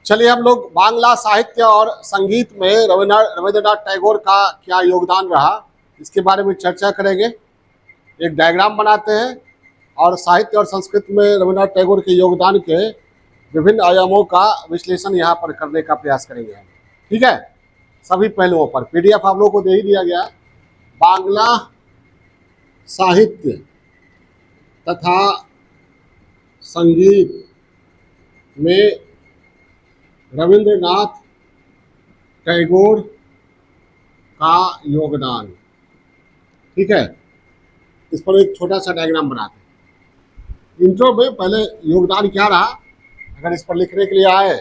चलिए हम लोग बांग्ला साहित्य और संगीत में रविंद्रनाथ टैगोर का क्या योगदान रहा इसके बारे में चर्चा करेंगे। एक डायग्राम बनाते हैं और साहित्य और संस्कृत में रविंद्रनाथ टैगोर के योगदान के विभिन्न आयामों का विश्लेषण यहाँ पर करने का प्रयास करेंगे हम। ठीक है, सभी पहलुओं पर पीडीएफ आप लोगों को दे ही दिया गया। बांग्ला साहित्य तथा संगीत में रविंद्रनाथ टैगोर का योगदान। ठीक है, इस पर एक छोटा सा डायग्राम बनाते हैं। इंट्रो में पहले योगदान क्या रहा, अगर इस पर लिखने के लिए आए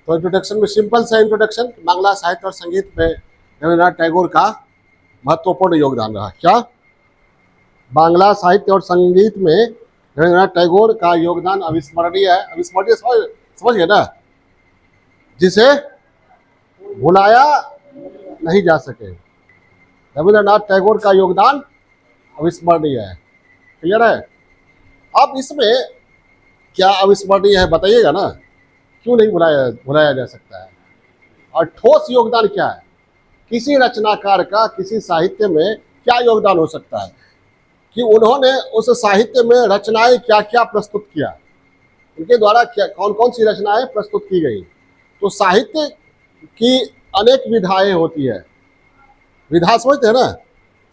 तो इंट्रोडक्शन में सिंपल सा इंट्रोडक्शन, बांग्ला साहित्य और संगीत में रविंद्रनाथ टैगोर का महत्वपूर्ण योगदान रहा। क्या? बांग्ला साहित्य और संगीत में रविंद्रनाथ टैगोर का योगदान अविस्मरणीय है। अविस्मरणीय समझ गए ना, जिसे भुलाया नहीं जा सके। रविंद्रनाथ टैगोर का योगदान अविस्मरणीय है। क्लियर है? अब इसमें क्या अविस्मरणीय है बताइएगा ना, क्यों नहीं भुलाया जा सकता है। और ठोस योगदान क्या है, किसी रचनाकार का किसी साहित्य में क्या योगदान हो सकता है कि उन्होंने उस साहित्य में रचनाएं क्या क्या प्रस्तुत किया, उनके द्वारा क्या कौन कौन सी रचनाएं प्रस्तुत की गई। तो साहित्य की अनेक विधाएं होती है। विधा समझते हैं ना,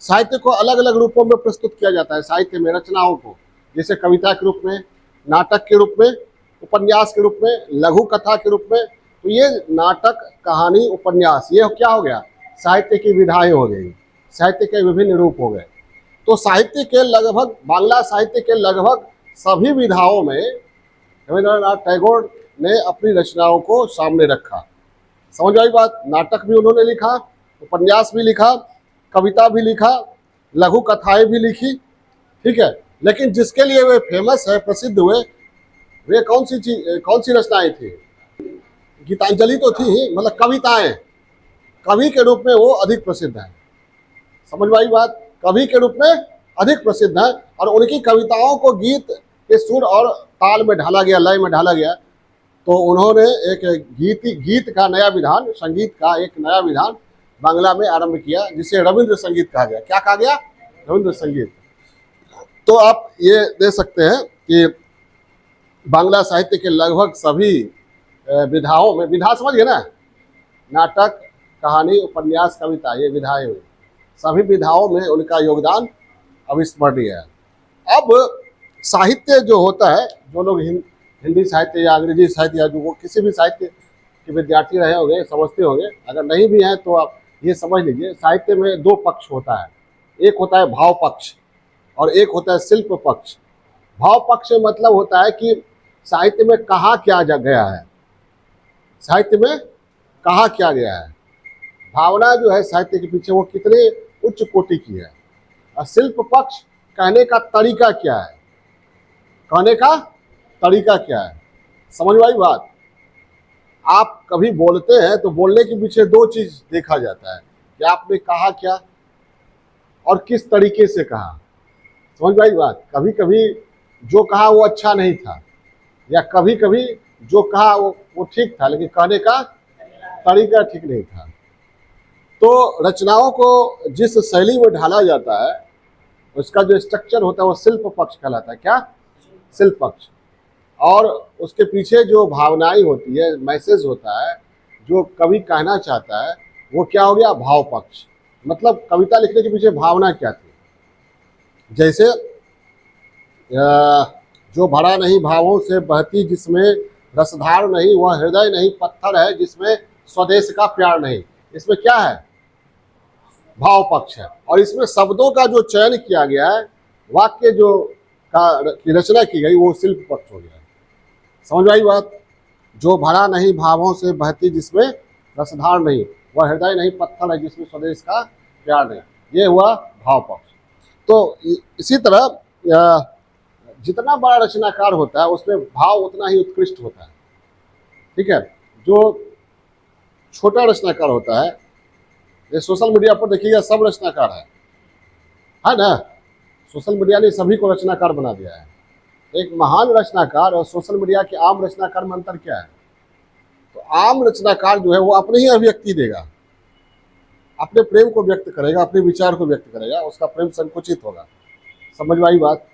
साहित्य को अलग अलग रूपों में प्रस्तुत किया जाता है। साहित्य में रचनाओं को जैसे कविता के रूप में, नाटक के रूप में, उपन्यास के रूप में, लघु कथा के रूप में। तो ये नाटक, कहानी, उपन्यास, ये क्या हो गया, साहित्य की विधाएं हो गई, साहित्य के विभिन्न रूप हो गए। तो साहित्य के लगभग, बांग्ला साहित्य के लगभग सभी विधाओं में रविंद्रनाथ टैगोर ने अपनी रचनाओं को सामने रखा। समझ आई बात? नाटक भी उन्होंने लिखा, उपन्यास भी लिखा, कविता भी लिखा, लघु कथाएं भी लिखी। ठीक है, लेकिन जिसके लिए वे फेमस है, प्रसिद्ध हुए, वे कौन सी रचनाएं थी? गीतांजलि तो थी, मतलब कविताएं। कवि के रूप में वो अधिक प्रसिद्ध है। समझ में आई बात? कवि के रूप में अधिक प्रसिद्ध है और उनकी कविताओं को गीत के सुर और ताल में ढाला गया, लय में ढाला गया। तो उन्होंने एक गीत का नया विधान, संगीत का एक नया विधान बांग्ला में आरंभ किया, जिसे रविंद्र संगीत कहा गया। क्या कहा गया? रविंद्र संगीत। तो आप ये दे सकते हैं कि बांग्ला साहित्य के लगभग सभी विधाओं में, विधा समझ गए ना, नाटक, कहानी, उपन्यास, कविता, ये विधाएं हुई, सभी विधाओं में उनका योगदान अविस्मरणीय है। अब साहित्य जो होता है, जो लोग हिंदी साहित्य या अंग्रेजी साहित्य या जो किसी भी साहित्य के विद्यार्थी रहे होंगे, समझते होंगे, अगर नहीं भी हैं तो आप ये समझ लीजिए, साहित्य में दो पक्ष होता है। एक होता है भाव पक्ष और एक होता है शिल्प पक्ष। भाव पक्ष मतलब होता है कि साहित्य में कहा क्या गया है, साहित्य में कहा क्या गया है, भावना जो है साहित्य के पीछे वो कितने उच्च कोटि की है। और शिल्प पक्ष, कहने का तरीका क्या है, कहने का तरीका क्या है। समझ में आई बात? आप कभी बोलते हैं तो बोलने के पीछे दो चीज देखा जाता है कि आपने कहा क्या और किस तरीके से कहा। समझ में आई बात? कभी कभी जो कहा वो अच्छा नहीं था, या कभी कभी जो कहा वो ठीक था, लेकिन कहने का तरीका ठीक नहीं था। तो रचनाओं को जिस शैली में ढाला जाता है, उसका जो स्ट्रक्चर होता है वो शिल्प पक्ष कहलाता है। क्या? शिल्प पक्ष। और उसके पीछे जो भावनाएं होती है, मैसेज होता है, जो कवि कहना चाहता है, वो क्या हो गया? भाव पक्ष। मतलब कविता लिखने के पीछे भावना क्या थी। जैसे जो भरा नहीं भावों से बहती जिसमें रसधार नहीं, वह हृदय नहीं पत्थर है जिसमें स्वदेश का प्यार नहीं। इसमें क्या है? भाव पक्ष है। और इसमें शब्दों का जो चयन किया गया है, वाक्य जो की रचना की गई, वो शिल्प पक्ष हो गया। समझ आई बात? जो भरा नहीं भावों से बहती जिसमें रसधार नहीं, वह हृदय नहीं पत्थर है जिसमें स्वदेश का प्यार नहीं, ये हुआ भाव पक्ष। तो इसी तरह जितना बड़ा रचनाकार होता है उसमें भाव उतना ही उत्कृष्ट होता है। ठीक है, जो छोटा रचनाकार होता है, ये सोशल मीडिया पर देखिएगा सब रचनाकार है ना। सोशल मीडिया ने सभी को रचनाकार बना दिया है। एक महान रचनाकार और सोशल मीडिया के आम रचनाकार में अंतर क्या है? तो आम रचनाकार जो है वो अपनी ही अभिव्यक्ति देगा, अपने प्रेम को व्यक्त करेगा, अपने विचार को व्यक्त करेगा, उसका प्रेम संकुचित होगा। समझ में आई बात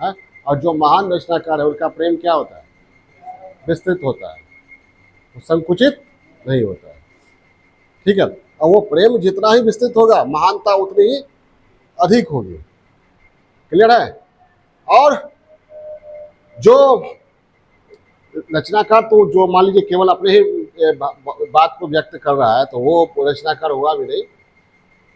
है? और जो महान रचनाकार है उनका प्रेम क्या होता है? विस्तृत होता है, वो संकुचित नहीं होता है। ठीक है, और वो प्रेम जितना ही विस्तृत होगा महानता उतनी ही अधिक होगी। क्लियर है? और जो रचनाकार, तो जो मान लीजिए केवल अपने ही बात को व्यक्त कर रहा है तो वो रचनाकार हुआ भी नहीं।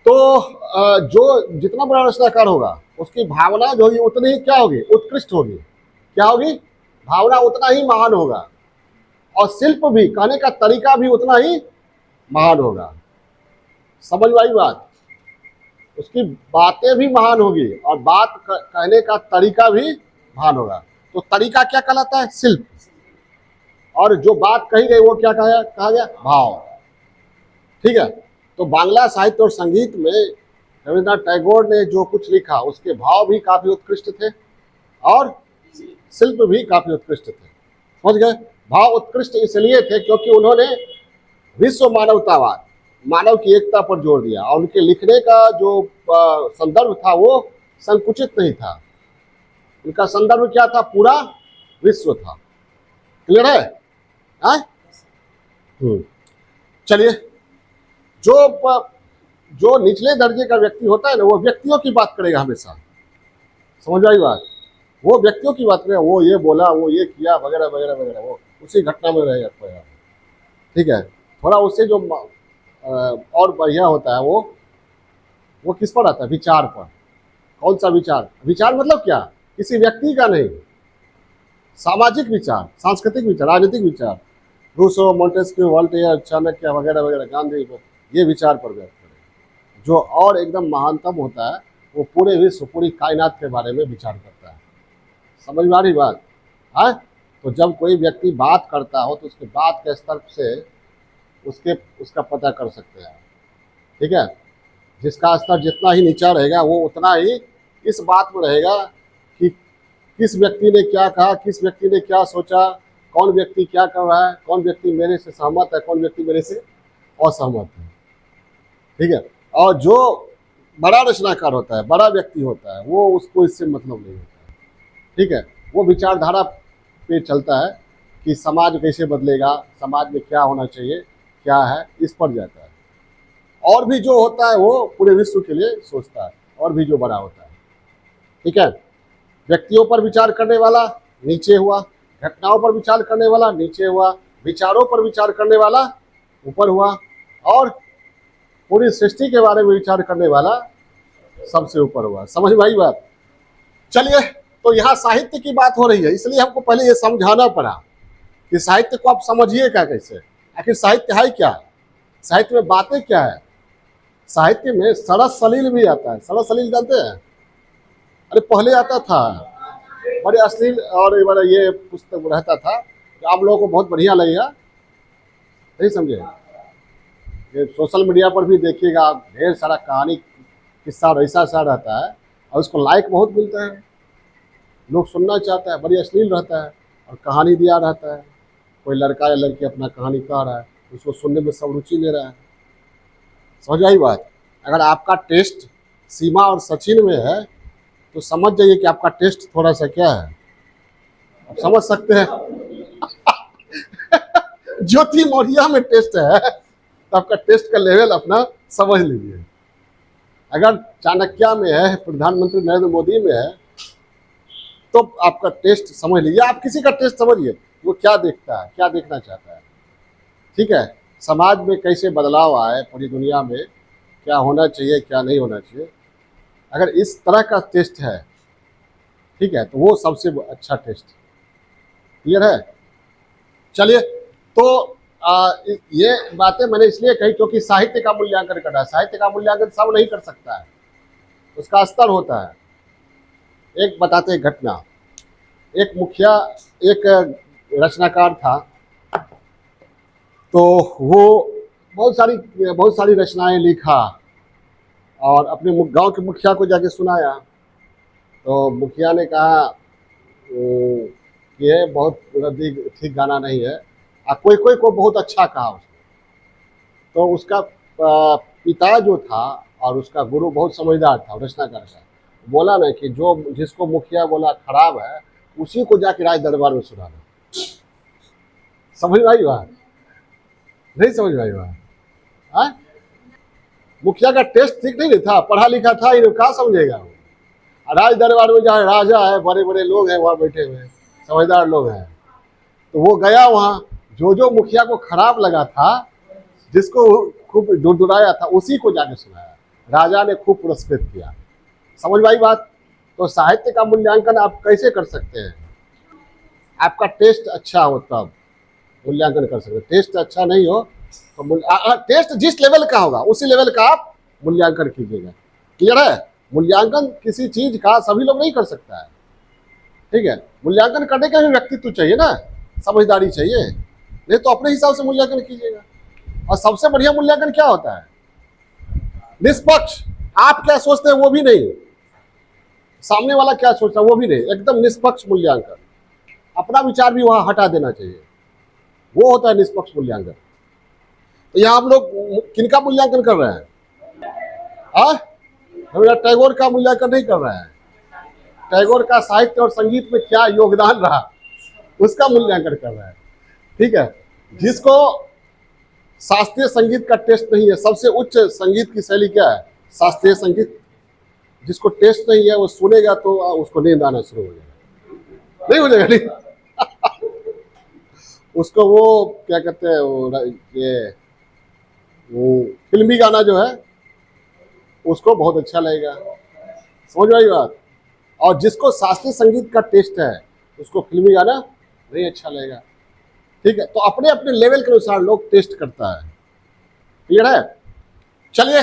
तो जो जितना बड़ा रचनाकार होगा उसकी भावना जो होगी उतनी ही क्या होगी? उत्कृष्ट होगी। क्या होगी? भावना उतना ही महान होगा, और शिल्प भी, कहने का तरीका भी उतना ही महान होगा। समझ में आई बात? उसकी बातें भी महान होगी और बात कहने का तरीका भी महान होगा। तो तरीका क्या कहलाता है? शिल्प। और जो बात कही गई वो क्या कहा गया? भाव। ठीक है, तो बांग्ला साहित्य और संगीत में रविन्द्रनाथ टैगोर ने जो कुछ लिखा उसके भाव भी काफी उत्कृष्ट थे और शिल्प भी काफी उत्कृष्ट थे। समझ गए? भाव उत्कृष्ट इसलिए थे क्योंकि उन्होंने विश्व मानवतावाद, मानव की एकता पर जोर दिया, और उनके लिखने का जो संदर्भ था वो संकुचित नहीं था। उनका संदर्भ क्या था? पूरा विश्व था। क्लियर है? चलिए, जो निचले दर्जे का व्यक्ति होता है ना, वो व्यक्तियों की बात करेगा हमेशा। समझ आई बात? वो व्यक्तियों की बात करेगा, वो ये बोला, वो ये किया, वगैरह वगैरह वगैरह, वो उसी घटना में रहेगा। ठीक है, थोड़ा उससे जो और बढ़िया होता है वो किस पर आता है? विचार पर। कौन सा विचार? विचार मतलब क्या? किसी व्यक्ति का नहीं, सामाजिक विचार, सांस्कृतिक विचार, राजनीतिक विचार, रूसो, मोंटेस्क्यू, वोल्टेयर, चाणक्य वगैरह वगैरह, गांधी, ये विचार पर व्यक्त करें। जो और एकदम महानतम होता है वो पूरे विश्व, पूरी कायनात के बारे में विचार करता है। समझ में आ रही बात है? तो जब कोई व्यक्ति बात करता हो तो उसके बात के स्तर से उसका पता कर सकते हैं। ठीक है, जिसका स्तर जितना ही नीचा रहेगा वो उतना ही इस बात में रहेगा कि किस व्यक्ति ने क्या कहा, किस व्यक्ति ने क्या सोचा, कौन व्यक्ति क्या कर रहा है, कौन व्यक्ति मेरे से सहमत है, कौन व्यक्ति मेरे से असहमत है। ठीक है, और जो बड़ा रचनाकार होता है, बड़ा व्यक्ति होता है, वो उसको इससे मतलब नहीं होता है। ठीक है, वो विचारधारा पे चलता है कि समाज कैसे बदलेगा, समाज में क्या होना चाहिए, क्या है, इस पर जाता है। और भी जो होता है वो पूरे विश्व के लिए सोचता है, और भी जो बड़ा होता है। ठीक है, व्यक्तियों पर विचार करने वाला नीचे हुआ, घटनाओं पर विचार करने वाला नीचे हुआ, विचारों पर विचार करने वाला ऊपर हुआ, और पूरी सृष्टि के बारे में विचार करने वाला सबसे ऊपर हुआ। समझ में आई बात? चलिए, तो यहाँ साहित्य की बात हो रही है, इसलिए हमको पहले ये समझाना पड़ा कि साहित्य को आप समझिएगा कैसे। आखिर साहित्य है क्या? साहित्य में बातें क्या है? साहित्य में सरस सलील भी आता है। सरस सलील जानते हैं? अरे पहले आता था, बड़े अश्लील और बड़ा ये पुस्तक रहता था, जो आप लोगों को बहुत बढ़िया लगेगा। नहीं समझे? ये सोशल मीडिया पर भी देखिएगा, ढेर सारा कहानी, किस्सा और ऐसा सा रहता है, और उसको लाइक बहुत मिलता है, लोग सुनना चाहता है, बड़ी अश्लील रहता है, और कहानी दिया रहता है, कोई लड़का या लड़की अपना कहानी कह रहा है, उसको सुनने में सब रुचि ले रहा है। समझ आई बात? अगर आपका टेस्ट सीमा और सचिन में है तो समझ जाइए कि आपका टेस्ट थोड़ा सा क्या है, आप समझ सकते हैं। ज्योति मौर्या में टेस्ट है तो आपका टेस्ट का लेवल अपना समझ लीजिए। अगर चाणक्य में है, प्रधानमंत्री नरेंद्र मोदी में है, तो आपका टेस्ट समझ लीजिए। आप किसी का टेस्ट समझिए, वो क्या देखता है, क्या देखना चाहता है। ठीक है, समाज में कैसे बदलाव आए, पूरी दुनिया में क्या होना चाहिए, क्या नहीं होना चाहिए, अगर इस तरह का टेस्ट है, ठीक है, तो वो सबसे अच्छा टेस्ट। क्लियर है? चलिए, तो ये बातें मैंने इसलिए कही क्योंकि साहित्य का मूल्यांकन करना है। साहित्य का मूल्यांकन सब नहीं कर सकता है, उसका स्तर होता है। एक बताते हैं घटना। एक मुखिया, एक रचनाकार था, तो वो बहुत सारी रचनाएं लिखा और अपने गांव के मुखिया को जाके सुनाया। तो मुखिया ने कहा कि ये बहुत ठीक गाना नहीं है, कोई कोई को बहुत अच्छा कहा उसने। तो उसका पिता जो था और उसका गुरु बहुत समझदार था, रचनाकार था। बोला ना कि जो जिसको मुखिया बोला खराब है उसी को जाके राज दरबार में सुनाना। समझ में आई बात? नहीं समझ में आई बात? हाँ? मुखिया का टेस्ट ठीक नहीं था, पढ़ा लिखा था, ये कहाँ समझेगा वो। राज दरबार में जहाँ राजा है, बड़े बड़े लोग हैं वहाँ बैठे हुए, समझदार लोग हैं, तो वो गया वहाँ। जो जो मुखिया को खराब लगा था, जिसको खूब दुड़दुड़ाया था, उसी को जाके सुनाया। राजा ने खूब पुरस्कृत किया। समझ में आई बात? तो साहित्य का मूल्यांकन आप कैसे कर सकते हैं? आपका टेस्ट अच्छा हो तब मूल्यांकन कर सकते हैं। टेस्ट अच्छा नहीं हो तो टेस्ट जिस लेवल का होगा उसी लेवल का आप मूल्यांकन कीजिएगा। क्लियर है? मूल्यांकन किसी चीज का सभी लोग नहीं कर सकता है, ठीक है। मूल्यांकन करने का भी व्यक्तित्व चाहिए ना, समझदारी चाहिए, नहीं तो अपने हिसाब से मूल्यांकन कीजिएगा। और सबसे बढ़िया मूल्यांकन क्या होता है? निष्पक्ष। आप क्या सोचते हैं वो भी नहीं, सामने वाला क्या सोचता है वो भी नहीं, एकदम निष्पक्ष मूल्यांकन। अपना विचार भी वहां हटा देना चाहिए, वो होता है निष्पक्ष मूल्यांकन। तो यहाँ हम लोग किनका मूल्यांकन कर रहे हैं? रविन्द्रनाथ टैगोर का मूल्यांकन नहीं कर रहे हैं। टैगोर का साहित्य और संगीत में क्या योगदान रहा उसका मूल्यांकन कर रहे हैं, ठीक है। जिसको शास्त्रीय संगीत का टेस्ट नहीं है, सबसे उच्च संगीत की शैली क्या है? शास्त्रीय संगीत। जिसको टेस्ट नहीं है वो सुनेगा तो उसको नींद आना शुरू हो जाएगा, नहीं हो जाएगा? नहीं उसको वो क्या कहते हैं, वो फिल्मी गाना जो है उसको बहुत अच्छा लगेगा। समझ में आई बात? और जिसको शास्त्रीय संगीत का टेस्ट है उसको फिल्मी गाना नहीं अच्छा लगेगा, ठीक है। तो अपने अपने लेवल के अनुसार लोग टेस्ट करता है। क्लियर है? चलिए,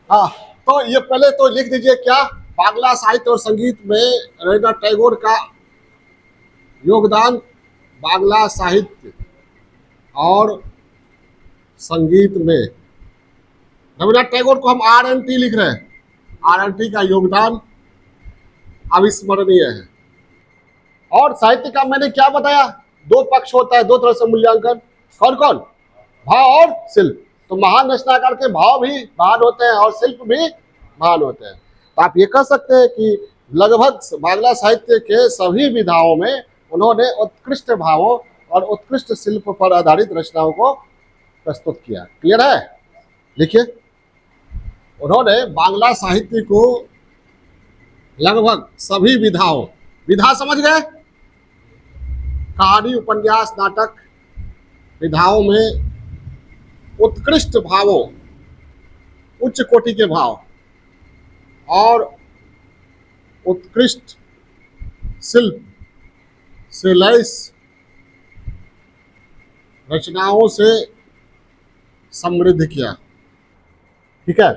हाँ, तो ये पहले तो लिख दीजिए क्या, बांग्ला साहित्य और संगीत में रविन्द्रनाथ टैगोर का योगदान। बांग्ला साहित्य और संगीत में रविन्द्रनाथ टैगोर को हम RNT लिख रहे हैं। RNT का योगदान अविस्मरणीय है। और साहित्य का मैंने क्या बताया? दो पक्ष होता है, दो तरह से मूल्यांकन। कौन कौन? भाव और शिल्प। तो महान रचनाकार के भाव भी महान होते हैं और शिल्प भी महान होते हैं। तो आप ये कह सकते हैं कि लगभग बांग्ला साहित्य के सभी विधाओं में उन्होंने उत्कृष्ट भावों और उत्कृष्ट शिल्प पर आधारित रचनाओं को प्रस्तुत किया। क्लियर है? देखिए, उन्होंने बांग्ला साहित्य को लगभग सभी विधाओं, विधा समझ गए? कहानी, उपन्यास, नाटक विधाओं में उत्कृष्ट भावों, उच्च कोटि के भाव और उत्कृष्ट शिल्प से लैस रचनाओं से समृद्ध किया, ठीक है।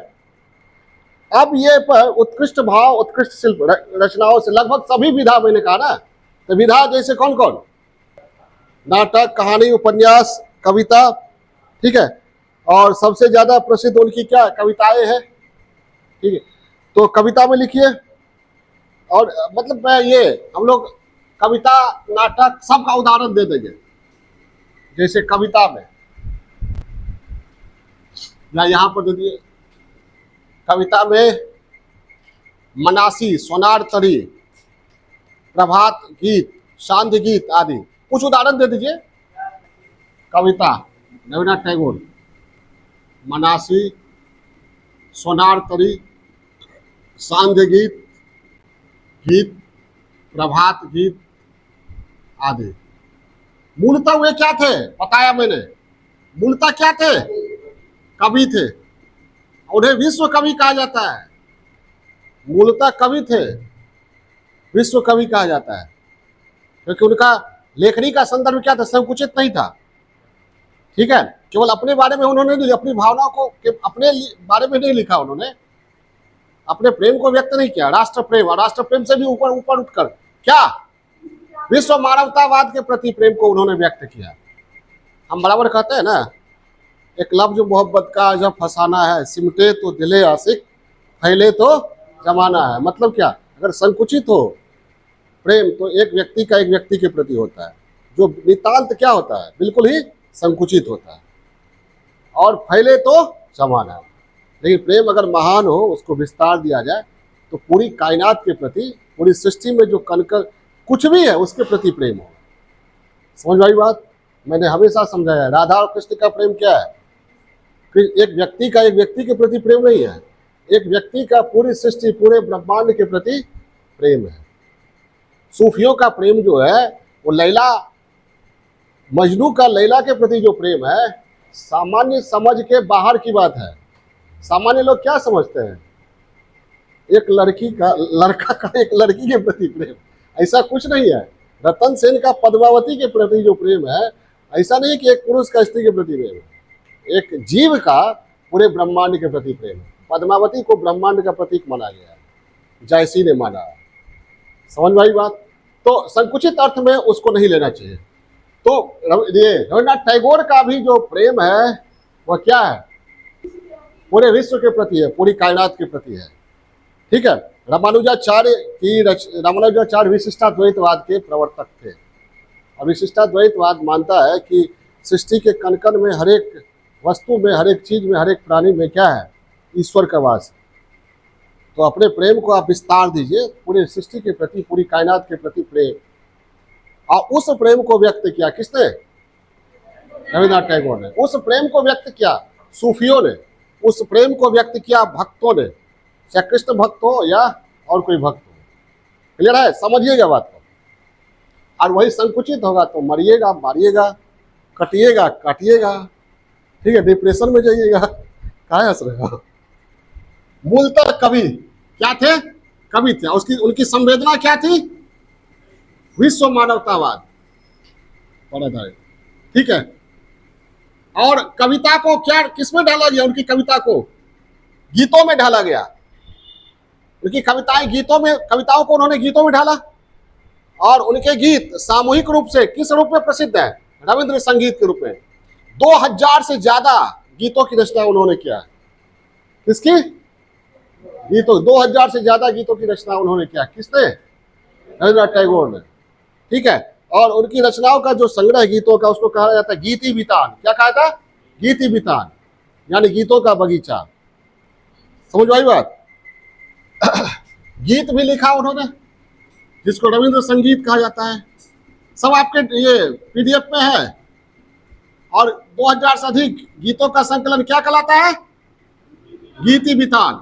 अब ये पर उत्कृष्ट भाव, उत्कृष्ट शिल्प रचनाओं से लगभग सभी विधा मैंने कहा ना, तो विधा जैसे कौन कौन? नाटक, कहानी, उपन्यास, कविता, ठीक है। और सबसे ज्यादा प्रसिद्ध उनकी क्या कविताएं हैं, ठीक है। तो कविता में लिखिए, और मतलब ये हम लोग कविता, नाटक सबका उदाहरण दे देंगे। जैसे कविता में या यहाँ पर दे दिए, कविता में मनासी, सोनार तरी, प्रभात गीत, शांति गीत आदि कुछ उदाहरण दे दीजिए। कविता रविन्द्रनाथ टैगोर, मनासी, सोनार तरी, सांध्य गीत, गीत, प्रभात गीत आदि। मूलतः वे क्या थे बताया मैंने, मूलतः क्या थे? कवि थे। उन्हें विश्व कवि कहा जाता है। मूलतः कवि थे, विश्व कवि कहा जाता है, क्योंकि उनका लेखनी का संदर्भ क्या था? संकुचित नहीं था, ठीक है। केवल अपने बारे में उन्होंने नहीं, अपनी भावनाओं को अपने बारे में नहीं लिखा, उन्होंने अपने प्रेम को व्यक्त नहीं किया। राष्ट्र प्रेम, और राष्ट्र प्रेम से भी ऊपर ऊपर उठकर क्या विश्व मानवतावाद के प्रति प्रेम को उन्होंने व्यक्त किया। हम बराबर कहते हैं ना, एक लफ्ज मोहब्बत का जब फसाना है, सिमटे तो दिले आशिक, फैले तो जमाना है। मतलब क्या? अगर संकुचित हो प्रेम तो एक व्यक्ति का एक व्यक्ति के प्रति होता है, जो नितांत क्या होता है, बिल्कुल ही संकुचित होता है और फैले तो समान है। लेकिन प्रेम अगर महान हो, उसको विस्तार दिया जाए, तो पूरी कायनात के प्रति, पूरी सृष्टि में जो कणकण कुछ भी है उसके प्रति प्रेम हो। समझ आई बात? मैंने हमेशा समझाया, राधा और कृष्ण का प्रेम क्या है? एक व्यक्ति का एक व्यक्ति के प्रति प्रेम नहीं है, एक व्यक्ति का पूरी सृष्टि, पूरे ब्रह्मांड के प्रति प्रेम है। सूफियों का प्रेम जो है वो लैला, मजनू का लैला के प्रति जो प्रेम है, सामान्य समझ के बाहर की बात है। सामान्य लोग क्या समझते हैं? एक लड़का का एक लड़की के प्रति प्रेम, ऐसा कुछ नहीं है। रतन सेन का पद्मावती के प्रति जो प्रेम है, ऐसा नहीं कि एक पुरुष का स्त्री के प्रति प्रेम है। एक जीव का पूरे ब्रह्मांड के प्रति प्रेम है। पद्मावती को ब्रह्मांड का प्रतीक माना गया है, जयसी ने माना। समझ में आई बात? तो संकुचित अर्थ में उसको नहीं लेना चाहिए। तो ये रविन्द्रनाथ टैगोर का भी जो प्रेम है वह क्या है? पूरे विश्व के प्रति है, पूरी कायनात के प्रति है। ठीक है। रामानुजाचार्य विशिष्टाद्वैतवाद के प्रवर्तक थे और विशिष्टाद्वैतवाद मानता है कि सृष्टि के कण-कण में, हर एक वस्तु में, हर एक चीज में, हर एक प्राणी में क्या है? ईश्वर का वास। तो अपने प्रेम को आप विस्तार दीजिए, पूरी सृष्टि के प्रति, पूरी कायनात के प्रति प्रेम। और उस प्रेम को व्यक्त किया किसने? रविन्द्रनाथ टैगोर ने। उस प्रेम को व्यक्त किया सूफियों ने, उस प्रेम को व्यक्त किया भक्तों ने, चाहे कृष्ण भक्त हो या और कोई भक्त हो। क्लियर है? समझिएगा बात को। और वही संकुचित होगा तो मरिएगा, मारिएगा, कटिएगा, काटिएगा। ठीक है, डिप्रेशन में जाइएगा। कहाँ हंस रहे हो? मूलतः कवि क्या थे? कवि थे। उसकी उनकी संवेदना क्या थी? विश्व मानवतावाद पढ़ा था। ठीक है। और कविता को क्या किसमें ढाला गया? उनकी कविता को गीतों में ढाला गया। उनकी कविताएं गीतों में, कविताओं को उन्होंने गीतों में ढाला। और उनके गीत सामूहिक रूप से किस रूप में प्रसिद्ध है? रविंद्र संगीत के रूप में। 2000 से ज्यादा गीतों की रचना उन्होंने किया। किसकी? गीतों। 2000 से ज्यादा गीतों की रचना उन्होंने किया। किसने? रविन्द्रनाथ टैगोर ने। ठीक है। और उनकी रचनाओं का जो संग्रह गीतों का, उसको कहा जाता है गीति बितान। क्या कहा था? गीति बितान, यानी गीतों का बगीचा। समझ आई बात? गीत भी लिखा उन्होंने, जिसको रविंद्र संगीत कहा जाता है। सब आपके ये पीडीएफ में है। और 2000 से अधिक गीतों का संकलन क्या कहलाता है? गीति बितान,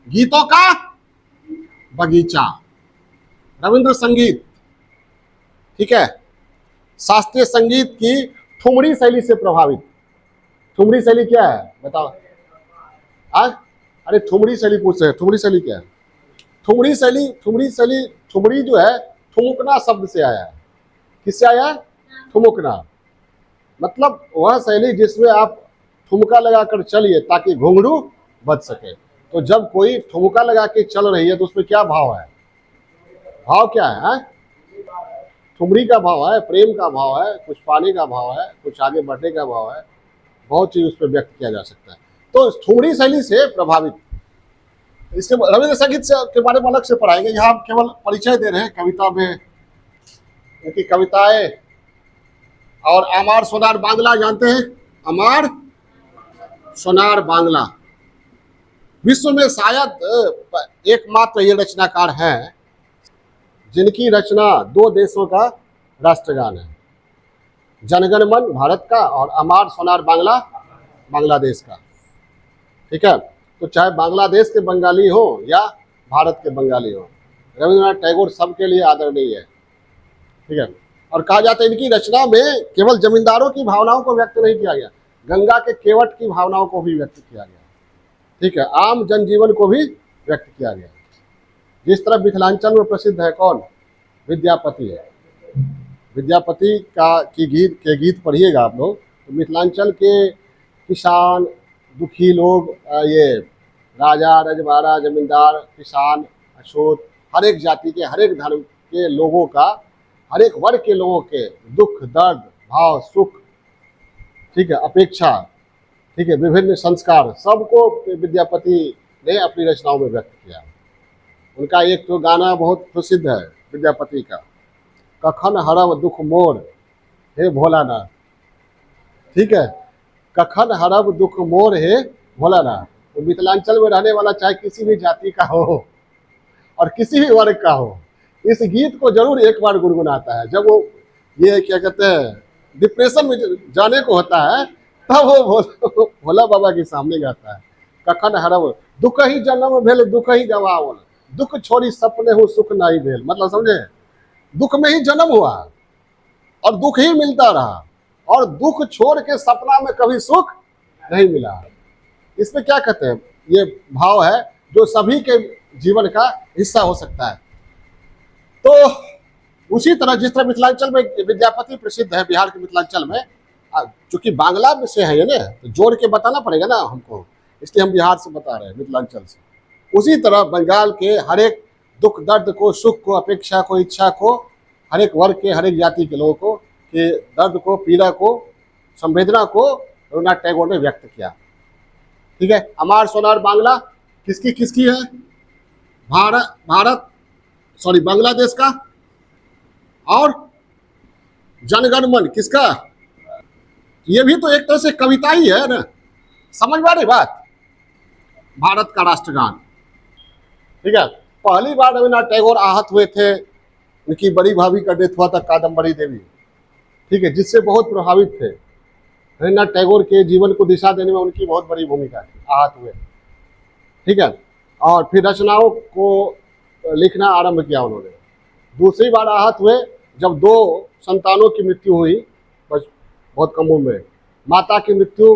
गीतों का बगीचा, रविंद्र संगीत। ठीक है। शास्त्रीय संगीत की ठुमरी शैली से प्रभावित। ठुमरी शैली क्या है बताओ? आज अरे ठुमरी शैली पूछ रहे हैं। ठुमरी शैली क्या है? ठुमरी शैली, ठुमरी जो है ठुमुकना शब्द से आया है। किससे आया है? ठुमुकना। मतलब वह शैली जिसमें आप ठुमका लगाकर चलिए ताकि घुंघरू बच सके। तो जब कोई ठुमका लगा के चल रही है तो उसमें क्या भाव है? भाव क्या है? ठुमरी का भाव है, प्रेम का भाव है, कुछ पाने का भाव है, कुछ आगे बढ़ने का भाव है। बहुत चीज उस पर व्यक्त किया जा सकता है। तो ठुमरी शैली से प्रभावित। इसके रविंद्र संगीत से के बारे में अलग से पढ़ाएंगे। यहाँ हम केवल परिचय दे रहे हैं कविता में, उनकी कविताएं। और अमार सोनार बांग्ला जानते हैं? अमार सोनार बांग्ला विश्व में शायद एकमात्र ये रचनाकार हैं जिनकी रचना 2 देशों का राष्ट्रगान है। जनगण मन भारत का और अमार सोनार बांग्ला बांग्लादेश का। ठीक है। तो चाहे बांग्लादेश के बंगाली हो या भारत के बंगाली हो, रविन्द्रनाथ टैगोर सबके लिए आदरणीय है। ठीक है। और कहा जाता है इनकी रचना में केवल जमींदारों की भावनाओं को व्यक्त नहीं किया गया, गंगा के केवट की भावनाओं को भी व्यक्त किया गया। ठीक है। आम जनजीवन को भी व्यक्त किया गया। जिस तरह मिथिलांचल में प्रसिद्ध है कौन? विद्यापति है। विद्यापति के गीत पढ़िएगा आप लोग तो मिथिलांचल के किसान, दुखी लोग, ये राजा, रजवाड़ा, जमींदार, किसान, अछूत, हर एक जाति के, हर एक धर्म के लोगों का, हर एक वर्ग के लोगों के दुख, दर्द, भाव, सुख, ठीक है, अपेक्षा, ठीक है, विभिन्न संस्कार, सबको विद्यापति ने अपनी रचनाओं में व्यक्त किया। उनका एक तो गाना बहुत प्रसिद्ध है विद्यापति का, कखन हरव दुख मोर हे भोलानाथ, ठीक है। कखन हरब दुख मोर हे भोलानाथ। तो मिथिलांचल में रहने वाला चाहे किसी भी जाति का हो और किसी भी वर्ग का हो, इस गीत को जरूर एक बार गुनगुनाता है। जब वो ये क्या कहते हैं डिप्रेशन में जाने को होता है, तब वो भोला बाबा के सामने गाता है। कखन हरब दुख ही जन्म भेल दुख ही गवावल, दुख छोड़ी सपने हो सुख नहीं भेल। मतलब समझे, दुख में ही जन्म हुआ और दुख ही मिलता रहा, और दुख छोड़ के सपना में कभी सुख नहीं मिला। इसमें क्या कहते हैं, ये भाव है जो सभी के जीवन का हिस्सा हो सकता है। तो उसी तरह जिस तरह मिथिलांचल में विद्यापति प्रसिद्ध है, बिहार के मिथिलांचल में, चूंकि बांग्ला में से है ये ना, तो जोड़ के बताना पड़ेगा ना हमको, इसलिए हम बिहार से बता रहे हैं, मिथिलांचल से। उसी तरह बंगाल के हर एक दुख दर्द को, सुख को, अपेक्षा को, इच्छा को, हर एक वर्ग के, हर एक जाति के लोगों को के दर्द को, पीड़ा को, संवेदना को रवींद्रनाथ टैगोर ने व्यक्त किया। ठीक है। अमार सोनार बांग्ला किसकी किसकी है? भारत सॉरी बांग्लादेश का। और जनगण मन किसका? ये भी तो एक तरह से कविता ही है ना, समझ में आ रही बात? भारत का राष्ट्रगान। ठीक है। पहली बार रवींद्रनाथ टैगोर आहत हुए थे, उनकी बड़ी भाभी का डेथ हुआ था, कादम्बरी देवी, ठीक है, जिससे बहुत प्रभावित थे। रवींद्रनाथ टैगोर के जीवन को दिशा देने में उनकी बहुत बड़ी भूमिका थी, आहत हुए। ठीक है। और फिर रचनाओं को लिखना आरंभ किया उन्होंने। दूसरी बार आहत हुए जब 2 संतानों की मृत्यु हुई, बहुत कम उम्र में। माता की मृत्यु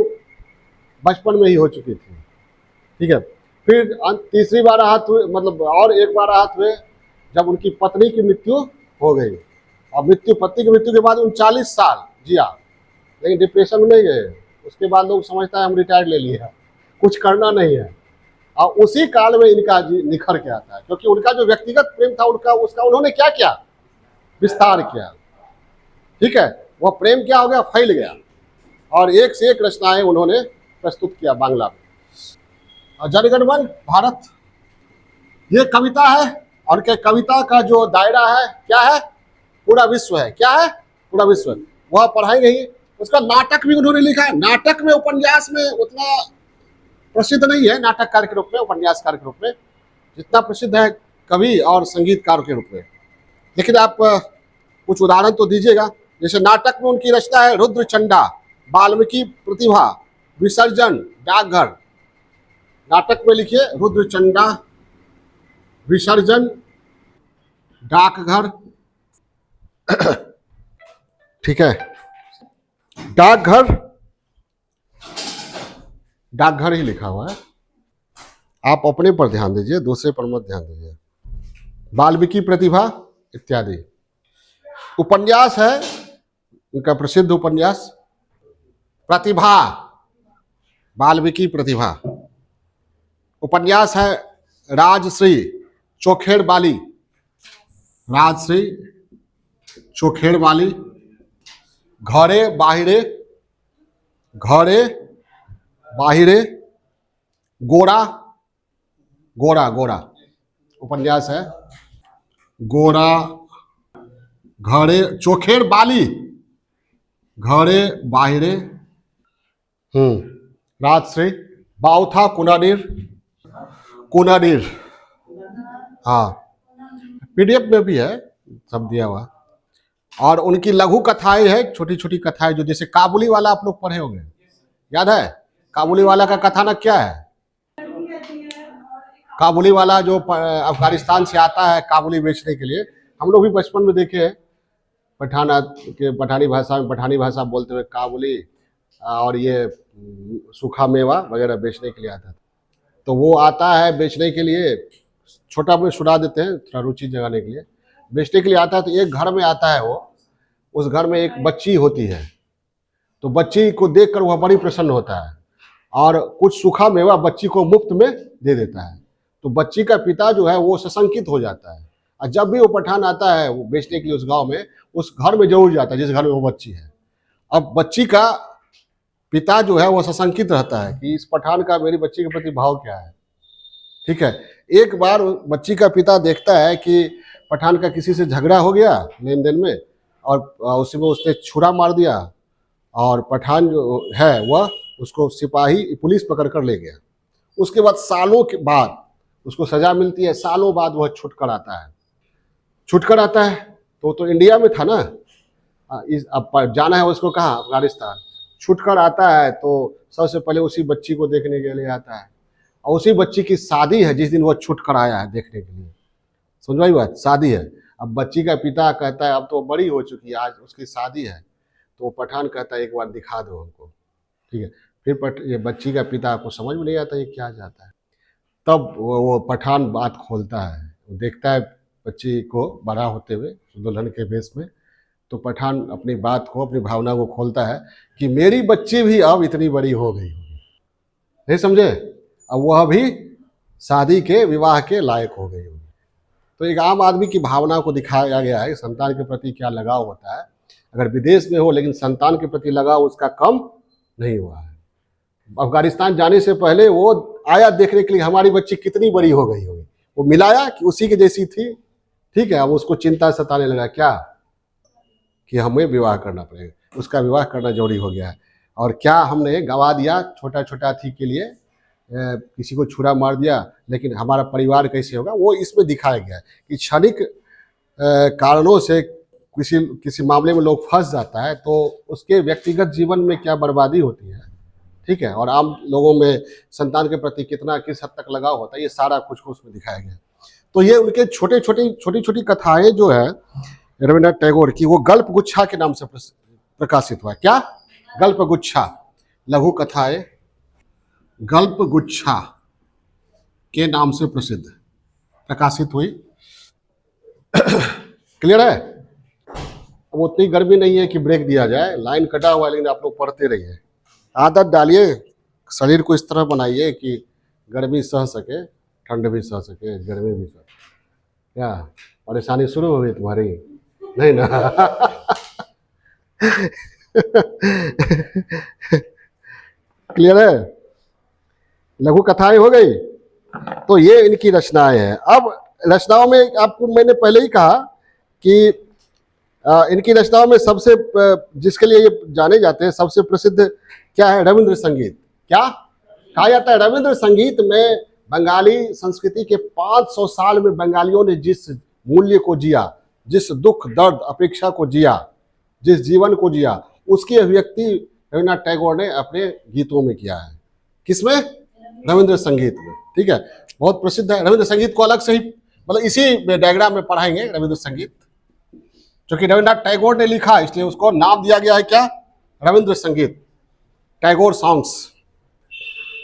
बचपन में ही हो चुकी थी। ठीक है। फिर तीसरी बार आहत हुए, मतलब और एक बार आहत हुए जब उनकी पत्नी की मृत्यु हो गई। और पत्नी की मृत्यु के बाद 39 साल जिया, लेकिन डिप्रेशन में नहीं गए। उसके बाद लोग समझता है हम रिटायर्ड ले लिया, कुछ करना नहीं है। और उसी काल में इनका निखर के आता है, क्योंकि उनका जो व्यक्तिगत प्रेम था उसका उन्होंने क्या किया? विस्तार किया। ठीक है। वह प्रेम क्या हो गया? फैल गया, और एक से एक रचनाएं उन्होंने प्रस्तुत किया बांग्ला में। और जनगण मन भारत ये कविता है, और के कविता का जो दायरा है क्या है? पूरा विश्व है। क्या है? पूरा विश्व। वह पढ़ाई गई। उसका नाटक भी उन्होंने लिखा है। नाटक में, उपन्यास में उतना प्रसिद्ध नहीं है नाटककार के रूप में, उपन्यासकार के रूप में, जितना प्रसिद्ध है कवि और संगीतकार के रूप में। लेकिन आप कुछ उदाहरण तो दीजिएगा। जैसे नाटक में उनकी रचना है रुद्रचंडा, वाल्मीकि प्रतिभा, विसर्जन, डाकघर। नाटक में लिखिए रुद्रचंडा, विसर्जन, डाकघर। ठीक है। डाकघर ही लिखा हुआ है, आप अपने पर ध्यान दीजिए, दूसरे पर मत ध्यान दीजिए। वाल्मीकि प्रतिभा इत्यादि। उपन्यास है उनका प्रसिद्ध उपन्यास प्रतिभा, वाल्मीकि प्रतिभा। उपन्यास है राजश्री चोखेड़ बाली, राजश्री चोखेड़ बाली। घरे बाहिरे, घरे बाहिरे, गोरा, गोरा गोरा उपन्यास है। गोरा, घरे, चोखेड़ बाली, घरे बाहिरे, राजश्री। बाउथा कुनाडीर, कुनाडीर, हाँ, पीडीएफ में भी है, सब दिया हुआ। और उनकी लघु कथाएं है, छोटी छोटी कथाएं, जो जैसे काबुली वाला आप लोग पढ़े होंगे, याद है? काबुली वाला का कथानक क्या है? काबुली वाला जो अफगानिस्तान से आता है काबुली बेचने के लिए, हम लोग भी बचपन में देखे हैं, पठानी भाषा में, पठानी भाषा बोलते हुए काबुली और ये सूखा मेवा वगैरह बेचने के लिए आता था। तो वो आता है बेचने के लिए, छोटा में सुना देते हैं थोड़ा रुचि जगाने के लिए, बेचने के लिए आता है। तो एक घर में आता है वो, उस घर में एक बच्ची होती है। तो बच्ची को देखकर वह बड़ी प्रसन्न होता है और कुछ सूखा मेवा बच्ची को मुफ्त में दे देता है। तो बच्ची का पिता जो है वो सशंकित हो जाता है, और जब भी वो पठान आता है वो बेचने के लिए उस गांव में, उस घर में जरूर जाता है जिस घर में वो बच्ची है। अब बच्ची का पिता जो है वो सशंकित रहता है कि इस पठान का मेरी बच्ची के प्रति भाव क्या है। ठीक है। एक बार बच्ची का पिता देखता है कि पठान का किसी से झगड़ा हो गया लेन देन में, और उसी में उसने छुरा मार दिया, और पठान जो है वह उसको सिपाही पुलिस पकड़ कर ले गया। उसके बाद सालों के बाद उसको सजा मिलती है, सालों बाद वह छुटकर आता है। छुटकर आता है तो इंडिया में था ना, अब जाना है उसको कहाँ, अफगानिस्तान। छुटकर आता है तो सबसे पहले उसी बच्ची को देखने के लिए आता है, और उसी बच्ची की शादी है जिस दिन वो छुट कर आया है देखने के लिए। समझ भाई बात, शादी है। अब बच्ची का पिता कहता है अब तो बड़ी हो चुकी है, आज उसकी शादी है, तो वो पठान कहता है एक बार दिखा दो हमको। ठीक है, फिर ये बच्ची का पिता को समझ में नहीं आता ये क्या चाहता है। तब वो पठान बात खोलता है, वो देखता है बच्ची को बड़ा होते हुए दुल्हन के भेष में। तो पठान अपनी बात को, अपनी भावना को खोलता है कि मेरी बच्ची भी अब इतनी बड़ी हो गई होगी, नहीं समझे, अब वह भी शादी के, विवाह के लायक हो गई होगी। तो एक आम आदमी की भावना को दिखाया गया है, संतान के प्रति क्या लगाव होता है। अगर विदेश में हो लेकिन संतान के प्रति लगाव उसका कम नहीं हुआ है। अफगानिस्तान जाने से पहले वो आया देखने के लिए हमारी बच्ची कितनी बड़ी हो गई होगी, वो मिलाया कि उसी के जैसी थी। ठीक है, अब उसको चिंता सताने लगा क्या, कि हमें विवाह करना पड़ेगा, उसका विवाह करना जरूरी हो गया है। और क्या हमने गवा दिया छोटा छोटा थी के लिए, किसी को छुरा मार दिया, लेकिन हमारा परिवार कैसे होगा वो इसमें दिखाया गया है कि क्षणिक कारणों से किसी किसी मामले में लोग फंस जाता है तो उसके व्यक्तिगत जीवन में क्या बर्बादी होती है। ठीक है, और आम लोगों में संतान के प्रति कितना, किस हद तक लगाव होता है, ये सारा कुछ को उसमें दिखाया गया। तो ये उनके छोटी छोटी कथाएं जो है रविन्द्रनाथ टैगोर की, वो गल्प गुच्छा के नाम से प्रकाशित हुआ। क्या, गल्प गुच्छा, लघु कथाएं गल्प गुच्छा के नाम से प्रसिद्ध प्रकाशित हुई। क्लियर है। अब उतनी गर्मी नहीं है कि ब्रेक दिया जाए, लाइन कटा हुआ है, लेकिन आप लोग पढ़ते रहिए, आदत डालिए, शरीर को इस तरह बनाइए कि गर्मी सह सके, ठंड भी सह सके, गर्मी भी सह। क्या परेशानी शुरू हो गई तुम्हारी, नहीं ना? क्लियर है, लघु कथाएं हो गई। तो ये इनकी रचनाएं हैं। अब रचनाओं में आपको मैंने पहले ही कहा कि इनकी रचनाओं में सबसे जिसके लिए ये जाने जाते हैं, सबसे प्रसिद्ध क्या है, रविंद्र संगीत। क्या कहा जाता है, रविंद्र संगीत में बंगाली संस्कृति के 500 साल में बंगालियों ने जिस मूल्य को जिया, जिस दुख दर्द अपेक्षा को जिया, जिस जीवन को जिया, उसकी अभिव्यक्ति रविन्द्रनाथ टैगोर ने अपने गीतों में किया है। किसमें, रविंद्र संगीत में। ठीक है, बहुत प्रसिद्ध है। रविंद्र संगीत को अलग से ही, मतलब इसी डायग्राम में पढ़ाएंगे रविंद्र संगीत, जो कि रविन्द्रनाथ टैगोर ने लिखा, इसलिए उसको नाम दिया गया है क्या, रविंद्र संगीत, टैगोर सॉन्ग्स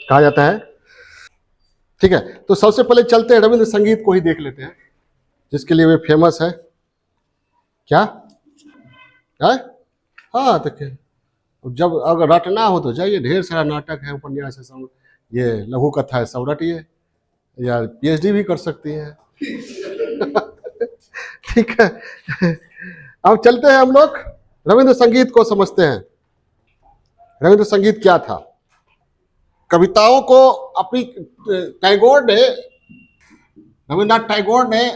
कहा जाता है। ठीक है, तो सबसे पहले चलते हैं रविंद्र संगीत को ही देख लेते हैं, जिसके लिए वे फेमस है। क्या है? हाँ, तो जब अगर रटना हो तो जाइए, ढेर सारा नाटक है, उपन्यास है, सब ये लघु कथा है, सब रटिए, या पीएचडी भी कर सकती हैं। ठीक है, अब चलते हैं हम लोग रविंद्र संगीत को समझते हैं। रविंद्र संगीत क्या था? कविताओं को अपनी रविन्द्रनाथ टैगोर ने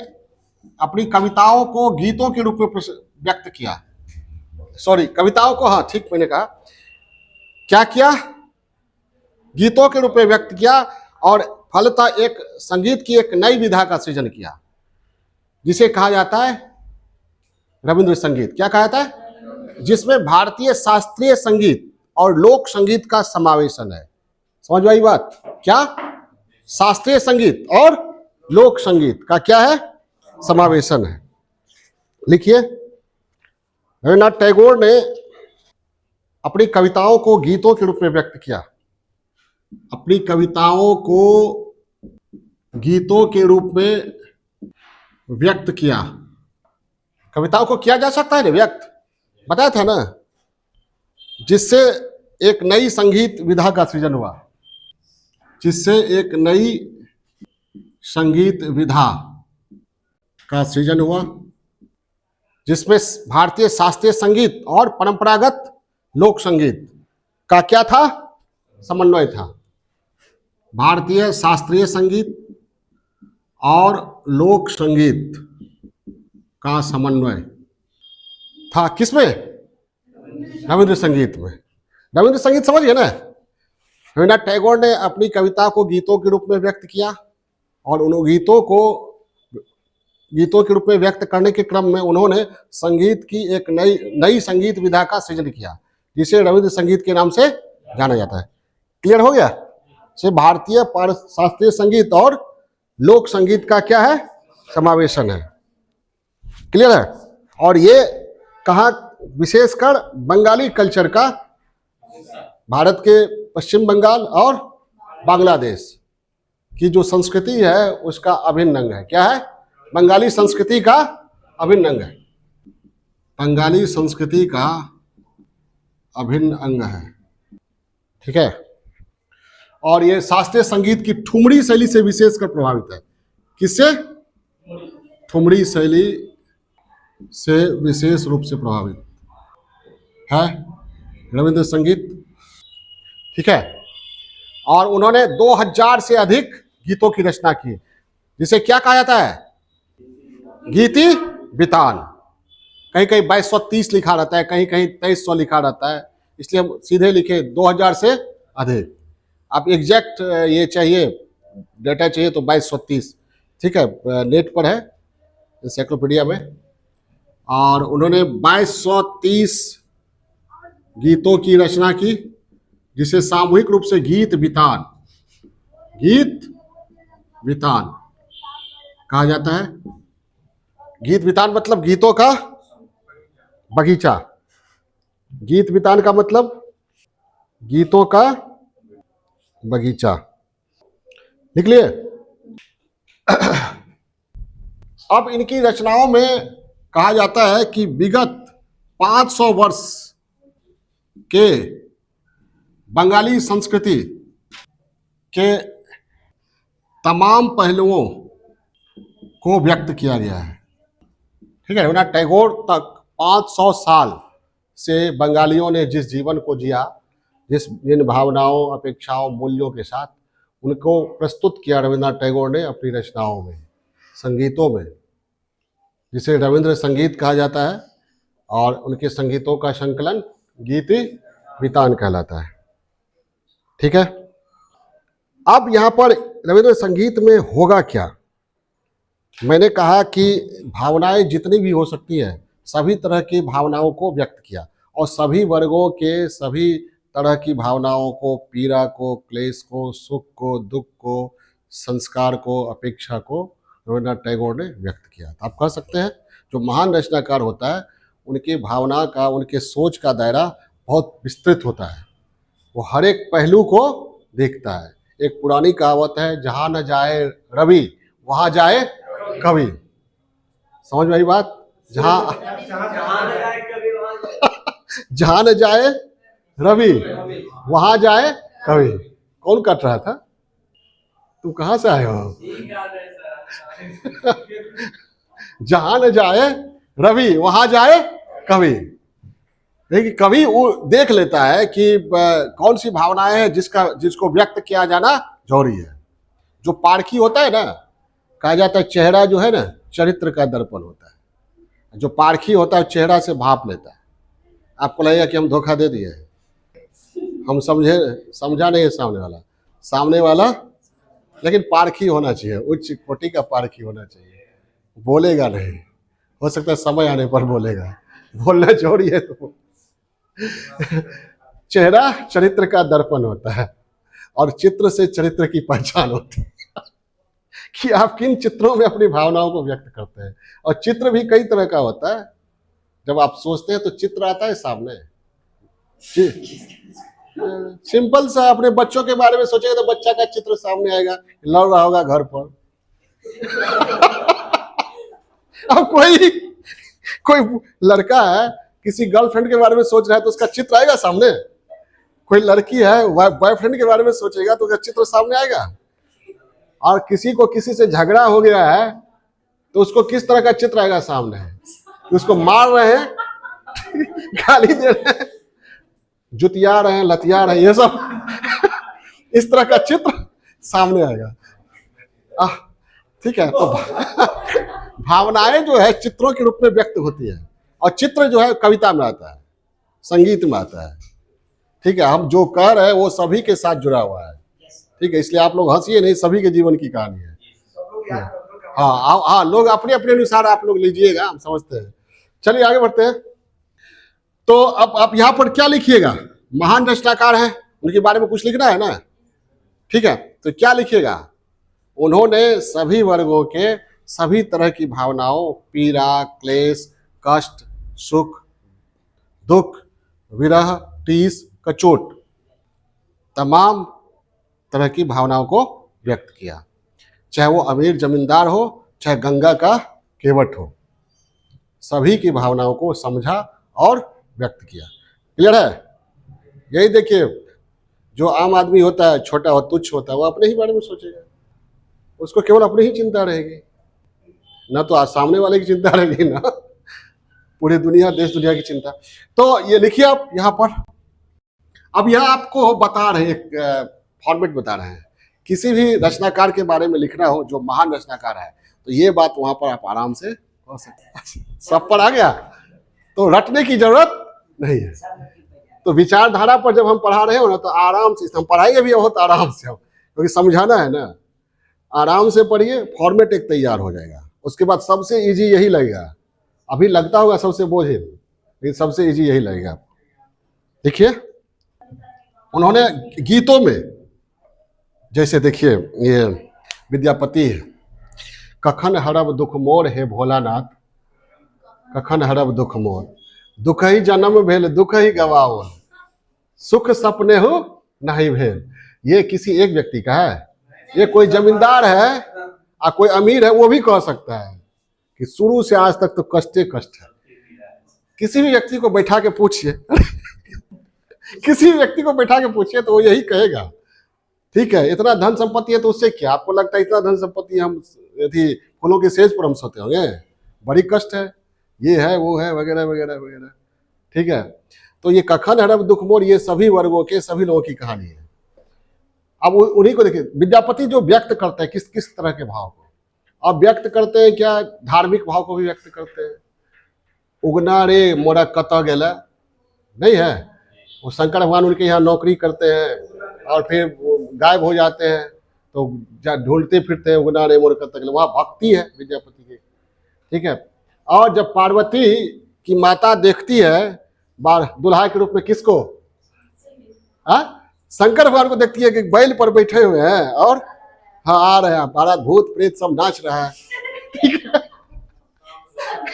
अपनी कविताओं को गीतों के रूप में व्यक्त किया। सॉरी, कविताओं को, हाँ ठीक मैंने कहा, क्या किया, गीतों के रूप में व्यक्त किया, और फलतः एक संगीत की एक नई विधा का सृजन किया, जिसे कहा जाता है रविंद्र संगीत। क्या कहा जाता है? जिसमें भारतीय शास्त्रीय संगीत और लोक संगीत का समावेशन है। समझ में आई बात? क्या, शास्त्रीय संगीत और लोक संगीत का क्या है, समावेशन है। लिखिए, रविन्द्रनाथ टैगोर ने अपनी कविताओं को गीतों के रूप में व्यक्त किया, अपनी कविताओं को गीतों के रूप में व्यक्त किया। कविताओं को किया जा सकता है ना व्यक्त, बताया था ना, जिससे एक नई संगीत विधा का सृजन हुआ, जिससे एक नई संगीत विधा का सृजन हुआ, जिसमें भारतीय शास्त्रीय संगीत और परंपरागत लोक संगीत का क्या था, समन्वय था। भारतीय शास्त्रीय संगीत और लोक संगीत का समन्वय। था किसमें? रविंद्र संगीत में। रविंद्र संगीत समझ गए ना? रविन्द्रनाथ टैगोर ने अपनी कविता को गीतों के रूप में व्यक्त किया और उन गीतों को गीतों के रूप में व्यक्त करने के क्रम में उन्होंने संगीत की एक नई संगीत विधा का सृजन किया, जिसे रविंद्र संगीत के नाम से जाना जाता है। क्लियर हो गया? से भारतीय शास्त्रीय संगीत और लोक संगीत का क्या है? समावेशन है। क्लियर है? और ये कहाँ, विशेषकर बंगाली कल्चर का, भारत के पश्चिम बंगाल और बांग्लादेश की जो संस्कृति है उसका अभिन्न अंग है। क्या है? बंगाली संस्कृति का अभिन्न अंग है। बंगाली संस्कृति का अभिन्न अंग है। ठीक है? और ये शास्त्रीय संगीत की ठुमरी शैली से विशेषकर प्रभावित है। किससे? ठुमरी शैली से विशेष रूप से प्रभावित है रविंद्र संगीत। ठीक है? और उन्होंने 2000 से अधिक गीतों की रचना की, जिसे क्या कहा जाता है? गीति बितान। कहीं कहीं 2230 लिखा रहता है, कहीं कहीं 2300 लिखा रहता है, इसलिए हम सीधे लिखे 2000 से अधिक। आप एग्जैक्ट ये चाहिए, डेटा चाहिए तो 2230। ठीक है? नेट पर है एनसाइक्लोपीडिया में। और उन्होंने 2230 गीतों की रचना की, जिसे सामूहिक रूप से गीत बितान कहा जाता है। गीत बितान मतलब गीतों का बगीचा। गीत बितान का मतलब गीतों का बगीचा। निकलिए। अब इनकी रचनाओं में कहा जाता है कि विगत 500 वर्ष के बंगाली संस्कृति के तमाम पहलुओं को व्यक्त किया गया है। ठीक है? रविन्द्रनाथ टैगोर तक 500 साल से बंगालियों ने जिस जीवन को जिया, जिन भावनाओं, अपेक्षाओं, मूल्यों के साथ, उनको प्रस्तुत किया रविन्द्रनाथ टैगोर ने अपनी रचनाओं में, संगीतों में, जिसे रविंद्र संगीत कहा जाता है। और उनके संगीतों का संकलन गीति बितान कहलाता है। ठीक है? अब यहाँ पर रविंद्र संगीत में होगा क्या? मैंने कहा कि भावनाएं जितनी भी हो सकती है, सभी तरह की भावनाओं को व्यक्त किया, और सभी वर्गों के सभी तरह की भावनाओं को, पीड़ा को, क्लेश को, सुख को, दुख को, संस्कार को, अपेक्षा को रविन्द्रनाथ टैगोर ने व्यक्त किया। आप कह सकते हैं जो महान रचनाकार होता है, उनकी भावना का, उनके सोच का दायरा बहुत विस्तृत होता है। वो हर एक पहलू को देखता है। एक पुरानी कहावत है, जहां न जाए रवि वहां जाए कवि। समझ में आई बात? जहां जहां न जाए रवि वहां जाए कवि। कौन कट रहा था? तुम कहां से आए हो? जहां न जाए रवि वहां जाए कवि। देखिए, कवि वो देख लेता है कि कौन सी भावनाएं हैं जिसको व्यक्त किया जाना जरूरी है। जो पारखी होता है ना, कहा जाता है चेहरा जो है ना, चरित्र का दर्पण होता है। जो पारखी होता है चेहरा से भाप लेता है। आपको लगेगा कि हम धोखा दे दिए, हम समझा नहीं है सामने वाला, लेकिन पारखी होना चाहिए, उच्च कोटि का पारखी होना चाहिए। बोलेगा नहीं, हो सकता है समय आने पर बोलेगा, बोलना जरूरी है। तो चेहरा चरित्र का दर्पण होता है, और चित्र से चरित्र की पहचान होती है कि आप किन चित्रों में अपनी भावनाओं को व्यक्त करते हैं। और चित्र भी कई तरह का होता है। जब आप सोचते हैं तो चित्र आता है सामने। सिंपल सा, अपने बच्चों के बारे में सोचेगा तो बच्चा का चित्र सामने आएगा, लड़ रहा होगा घर पर। अब कोई लड़का है, किसी गर्लफ्रेंड के बारे में सोच रहा है तो उसका चित्र आएगा सामने। कोई लड़की है, बॉयफ्रेंड के बारे में सोचेगा तो उसका चित्र सामने आएगा। और किसी को किसी से झगड़ा हो गया है तो उसको किस तरह का चित्र आएगा सामने? उसको मार रहे हैं, गाली दे रहे हैं, जुतिया रहे हैं, लतिया रहे हैं, ये सब इस तरह का चित्र सामने आएगा। ठीक है? तो भावनाएं जो है चित्रों के रूप में व्यक्त होती है। और चित्र जो है कविता में आता है, संगीत में आता है। ठीक है, हम जो कह रहे हैं वो सभी के साथ जुड़ा हुआ है। ठीक है, इसलिए आप लोग हंसिए नहीं, सभी के जीवन की कहानी है। हाँ हाँ, लोग अपने अपने अनुसार आप लोग लीजिएगा, हम समझते हैं। चलिए आगे बढ़ते हैं। तो अब आप यहाँ पर क्या लिखिएगा? महान रचनाकार है, उनके बारे में कुछ लिखना है ना। ठीक है, तो क्या लिखिएगा? उन्होंने सभी वर्गों के सभी तरह की भावनाओं, पीड़ा, क्लेश, कष्ट, सुख, दुख, विरह, टीस, कचोट, तमाम तरह की भावनाओं को व्यक्त किया। चाहे वो अमीर जमींदार हो, चाहे गंगा का केवट हो, सभी की भावनाओं को समझा और व्यक्त किया। क्लियर है? यही देखिए, जो आम आदमी होता है, छोटा हो, तुच्छ होता है, वो अपने ही बारे में सोचेगा, उसको केवल अपनी ही चिंता रहेगी, ना तो आज सामने वाले की चिंता रहेगी, ना पूरी दुनिया, देश दुनिया की चिंता। तो ये लिखिए आप यहाँ पर। अब यह आपको बता रहे हैं, एक फॉर्मेट बता रहे हैं। किसी भी रचनाकार के बारे में लिखना हो जो महान रचनाकार है, तो ये बात वहां पर आप आराम से हो सकते। सब पर आ गया, तो रटने की जरूरत नहीं है। तो विचारधारा पर जब हम पढ़ा रहे हो ना, तो आराम से हम पढ़ाएंगे भी बहुत आराम से, क्योंकि समझाना है ना। आराम से पढ़िए, फॉर्मेट एक तैयार हो जाएगा। उसके बाद सबसे इजी यही लगेगा। अभी लगता होगा सबसे बोझिल, लेकिन सबसे इजी यही लगेगा। देखिए, उन्होंने गीतों में, जैसे देखिए ये विद्यापति है, कखन हरब दुख मोर हे भोलानाथ, कखन हरब दुख मोर, दुख ही जन्म भेल दुख ही गवाओ, सुख सपने हो नहीं भेल। ये किसी एक व्यक्ति का है। ये कोई जमींदार है और कोई अमीर है, वो भी कह सकता है कि शुरू से आज तक तो कष्टे कष्ट है। किसी भी व्यक्ति को बैठा के पूछिए किसी भी व्यक्ति को बैठा के पूछिए तो वो यही कहेगा। ठीक है, इतना धन संपत्ति है तो उससे क्या? आपको लगता है इतना धन संपत्ति हम यदि फूलों के सेज पर हम सोते होंगे? बड़ी कष्ट है, ये है, वो है, वगैरह वगैरह वगैरह। ठीक है, तो ये कखन हरब दुख मोर, ये सभी वर्गों के सभी लोगों की कहानी है। अब उन्हीं को देखिए, विद्यापति जो व्यक्त करते हैं किस किस तरह के भाव को, अब व्यक्त करते हैं क्या? धार्मिक भाव को भी व्यक्त करते हैं। उगना रे मोरा कत गेला, नहीं है? वो शंकर भगवान उनके यहाँ नौकरी करते हैं और फिर गायब हो जाते हैं, तो ढूंढते फिरते हैं, उगना रे मोरा कत गेला। वहाँ भक्ति है विद्यापति की। ठीक है, और जब पार्वती की माता देखती है दुल्हा के रूप में किसको? शंकर भगवान को देखती है कि बैल पर बैठे हुए हैं और हाँ आ रहे हैं, बारात भूत प्रेत सब नाच रहा है। ठीक है,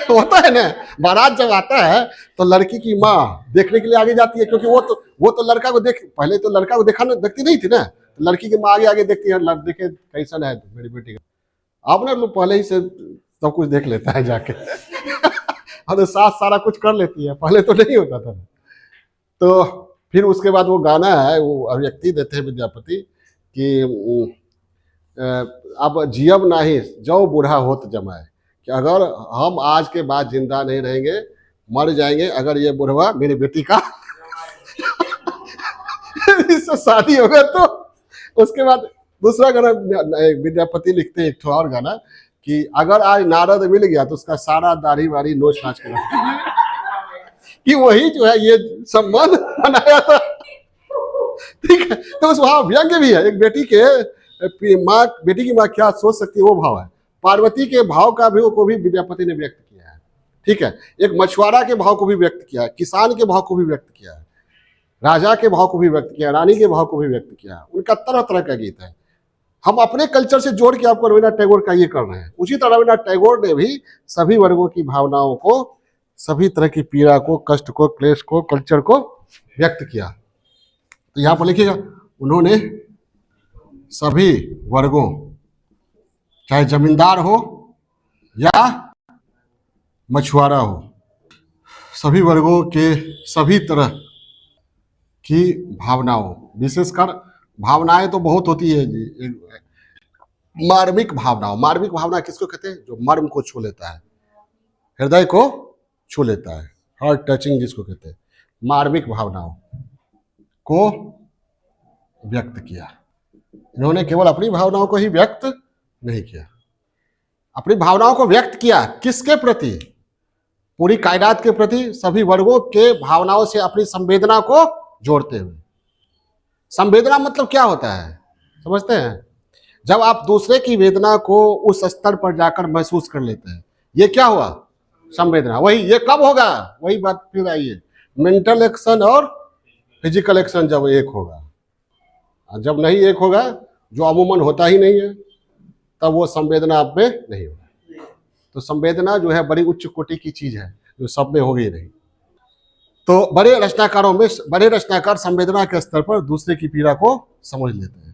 होता है ना, बारात जब आता है तो लड़की की माँ देखने के लिए आगे जाती है, क्योंकि वो तो लड़का को पहले तो लड़का को देखती नहीं थी ना, तो लड़की की माँ आगे आगे देखती है, देखे कैसा है मेरी बेटी का। अब ना लोग पहले ही से सब कुछ देख लेता है जाके और तो सास सारा कुछ कर लेती है, पहले तो नहीं होता था। तो फिर उसके बाद वो गाना है, वो अभिव्यक्ति देते हैं विद्यापति कि अब जियब नाही जो बूढ़ा होत जमाए, कि अगर हम आज के बाद जिंदा नहीं रहेंगे, मर जाएंगे अगर ये बुढ़वा मेरी बेटी का इससे शादी होगा। तो उसके बाद दूसरा गाना विद्यापति लिखते हैं, एक और गाना कि अगर आज नारद मिल गया तो उसका सारा दाढ़ी वाड़ी नोच नाच कर कि वही जो है ये संबंध बनाया था। ठीक है, तो उस वहां व्यंग्य भी है, एक बेटी की माँ क्या सोच सकती है, वो भाव है। पार्वती के भाव का भी को भी विद्यापति ने व्यक्त किया है। ठीक है, एक मछुआरा के भाव को भी व्यक्त किया है, किसान के भाव को भी व्यक्त किया है, राजा के भाव को भी व्यक्त किया, रानी के भाव को भी व्यक्त किया। उनका तरह तरह का गीत है। हम अपने कल्चर से जोड़ के आपको रवीन्द्रनाथ टैगोर का ये कर रहे हैं। उसी तरह रवीन्द्रनाथ टैगोर ने भी सभी वर्गों की भावनाओं को, सभी तरह की पीड़ा को, कष्ट को, क्लेश को, कल्चर को व्यक्त किया। तो यहाँ पर लिखिएगा, उन्होंने सभी वर्गों, चाहे जमींदार हो या मछुआरा हो, सभी वर्गों के सभी तरह की भावनाओं, विशेषकर भावनाएं तो बहुत होती है जी, मार्मिक भावनाओं। मार्मिक भावना किसको कहते हैं? जो मर्म को छू लेता है, हृदय को छू लेता है, हार्ट टचिंग जिसको कहते हैं। मार्मिक भावनाओं को व्यक्त किया। इन्होंने केवल अपनी भावनाओं को ही व्यक्त नहीं किया, अपनी भावनाओं को व्यक्त किया किसके प्रति? पूरी कायनात के प्रति सभी वर्गों के भावनाओं से अपनी संवेदना को जोड़ते हुए। संवेदना मतलब क्या होता है, समझते हैं? जब आप दूसरे की वेदना को उस स्तर पर जाकर महसूस कर लेते हैं, ये क्या हुआ? संवेदना। वही ये कब होगा? वही बात फिर आई है, मेंटल एक्शन और फिजिकल एक्शन जब एक होगा। जब नहीं एक होगा, जो अमूमन होता ही नहीं है, तब वो संवेदना आप में नहीं होगा। तो संवेदना जो है बड़ी उच्च कोटि की चीज है, जो सब में होगी नहीं। तो बड़े रचनाकार संवेदना के स्तर पर दूसरे की पीड़ा को समझ लेते हैं।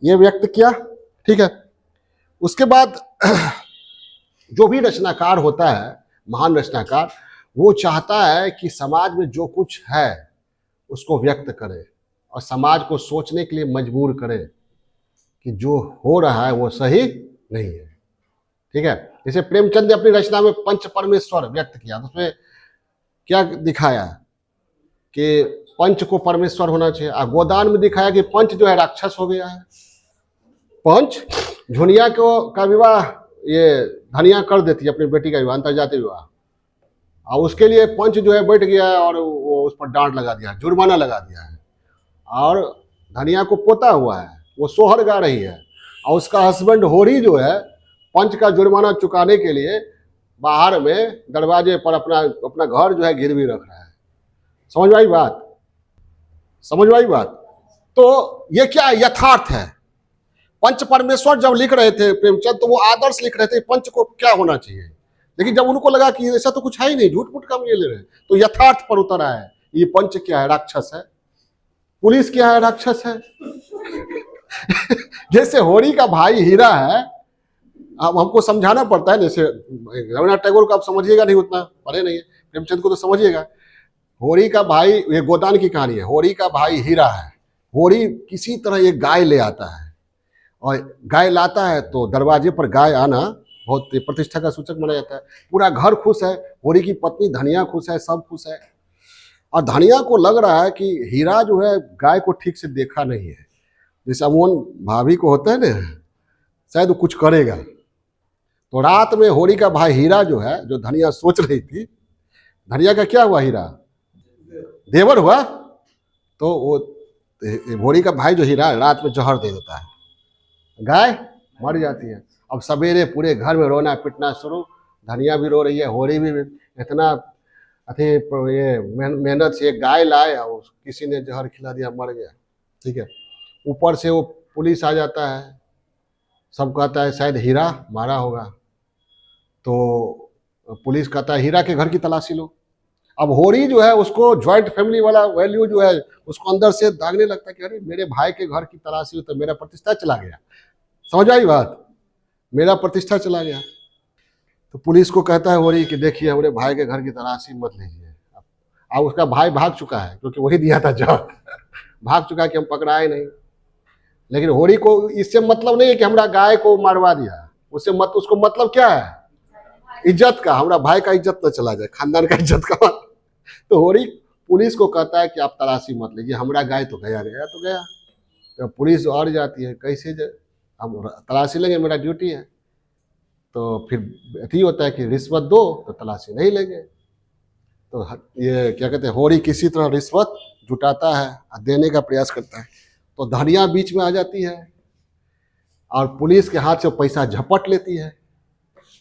ये व्यक्त किया, ठीक है। उसके बाद जो भी रचनाकार होता है, महान रचनाकार, वो चाहता है कि समाज में जो कुछ है उसको व्यक्त करे और समाज को सोचने के लिए मजबूर करे कि जो हो रहा है वो सही नहीं है, ठीक है। जैसे प्रेमचंद ने अपनी रचना में पंच परमेश्वर व्यक्त किया, तो उसमें क्या दिखाया कि पंच को परमेश्वर होना चाहिए, और गोदान में दिखाया कि पंच जो है राक्षस हो गया है। पंच झुनिया का विवाह ये धनिया कर देती है, अपनी बेटी का विवाह, अंतर्जातीय विवाह, और उसके लिए पंच जो है बैठ गया है और वो उस पर डांट लगा दिया है, जुर्माना लगा दिया है। और धनिया को पोता हुआ है, वो सोहर गा रही है, और उसका हस्बैंड होरी जो है पंच का जुर्माना चुकाने के लिए बाहर में दरवाजे पर अपना घर जो है गिरवी रख रहा है। समझ आई बात? समझ आई बात? तो ये क्या यथार्थ है। पंच परमेश्वर जब लिख रहे थे प्रेमचंद, तो वो आदर्श लिख रहे थे पंच को क्या होना चाहिए, लेकिन जब उनको लगा कि ऐसा तो कुछ है ही नहीं, झूठ मूठ काम ये ले रहे हैं, तो यथार्थ पर उतर आया है। ये पंच क्या है? राक्षस है। पुलिस क्या है? राक्षस है। जैसे होरी का भाई हीरा है, अब हमको समझाना पड़ता है, जैसे रविन्द्रनाथ टैगोर को आप समझिएगा नहीं, उतना पढ़े नहीं है, प्रेमचंद को तो समझिएगा। होरी का भाई, ये गोदान की कहानी है, होरी का भाई हीरा है। होरी किसी तरह एक गाय ले आता है, और गाय लाता है तो दरवाजे पर गाय आना बहुत प्रतिष्ठा का सूचक माना जाता है। पूरा घर खुश है, होरी की पत्नी धनिया खुश है, सब खुश है। और धनिया को लग रहा है कि हीरा जो है गाय को ठीक से देखा नहीं है, जैसे अमूमन भाभी को होता है ना, शायद वो कुछ करेगा। तो रात में होरी का भाई हीरा जो है, जो धनिया सोच रही थी, धनिया का क्या हुआ? हीरा देवर हुआ। तो वो होरी का भाई जो हीरा रात में जहर दे देता है, गाय मर जाती है। अब सवेरे पूरे घर में रोना पिटना शुरू, धनिया भी रो रही है, होरी भी। इतना ये मेहनत से एक गाय लाए और किसी ने जहर खिला दिया, मर गया, ठीक है। ऊपर से वो पुलिस आ जाता है, सब कहता है शायद हीरा मारा होगा। तो पुलिस कहता है हीरा के घर की तलाशी लो। अब होरी जो है उसको ज्वाइंट फैमिली वाला वैल्यू जो है उसको अंदर से दागने लगता है कि अरे मेरे भाई के घर की तलाशी हो तो मेरा प्रतिष्ठा चला गया। समझ आई बात? मेरा प्रतिष्ठा चला गया। तो पुलिस को कहता है होरी कि देखिए हमारे भाई के घर की तलाशी मत लीजिए। अब उसका भाई भाग चुका है, क्योंकि वही दिया था जवाब। भाग चुका है कि हम पकड़ाए नहीं। लेकिन होरी को इससे मतलब नहीं है कि हमारा गाय को मारवा दिया, उसको मतलब क्या है? इज्जत का, हमारा भाई का इज्जत न चला जाए, खानदान का इज्जत का। तो होरी पुलिस को कहता है कि आप तलाशी मत लीजिए, हमारा गाय तो गया तो गया। तो पुलिस अड़ जाती है, कैसे हम तलाशी लेंगे, मेरा ड्यूटी है। तो फिर यही होता है कि रिश्वत दो तो तलाशी नहीं लेंगे। तो ये क्या कहते हैं, होरी किसी तरह रिश्वत जुटाता है और देने का प्रयास करता है। तो धनिया बीच में आ जाती है और पुलिस के हाथ से पैसा झपट लेती है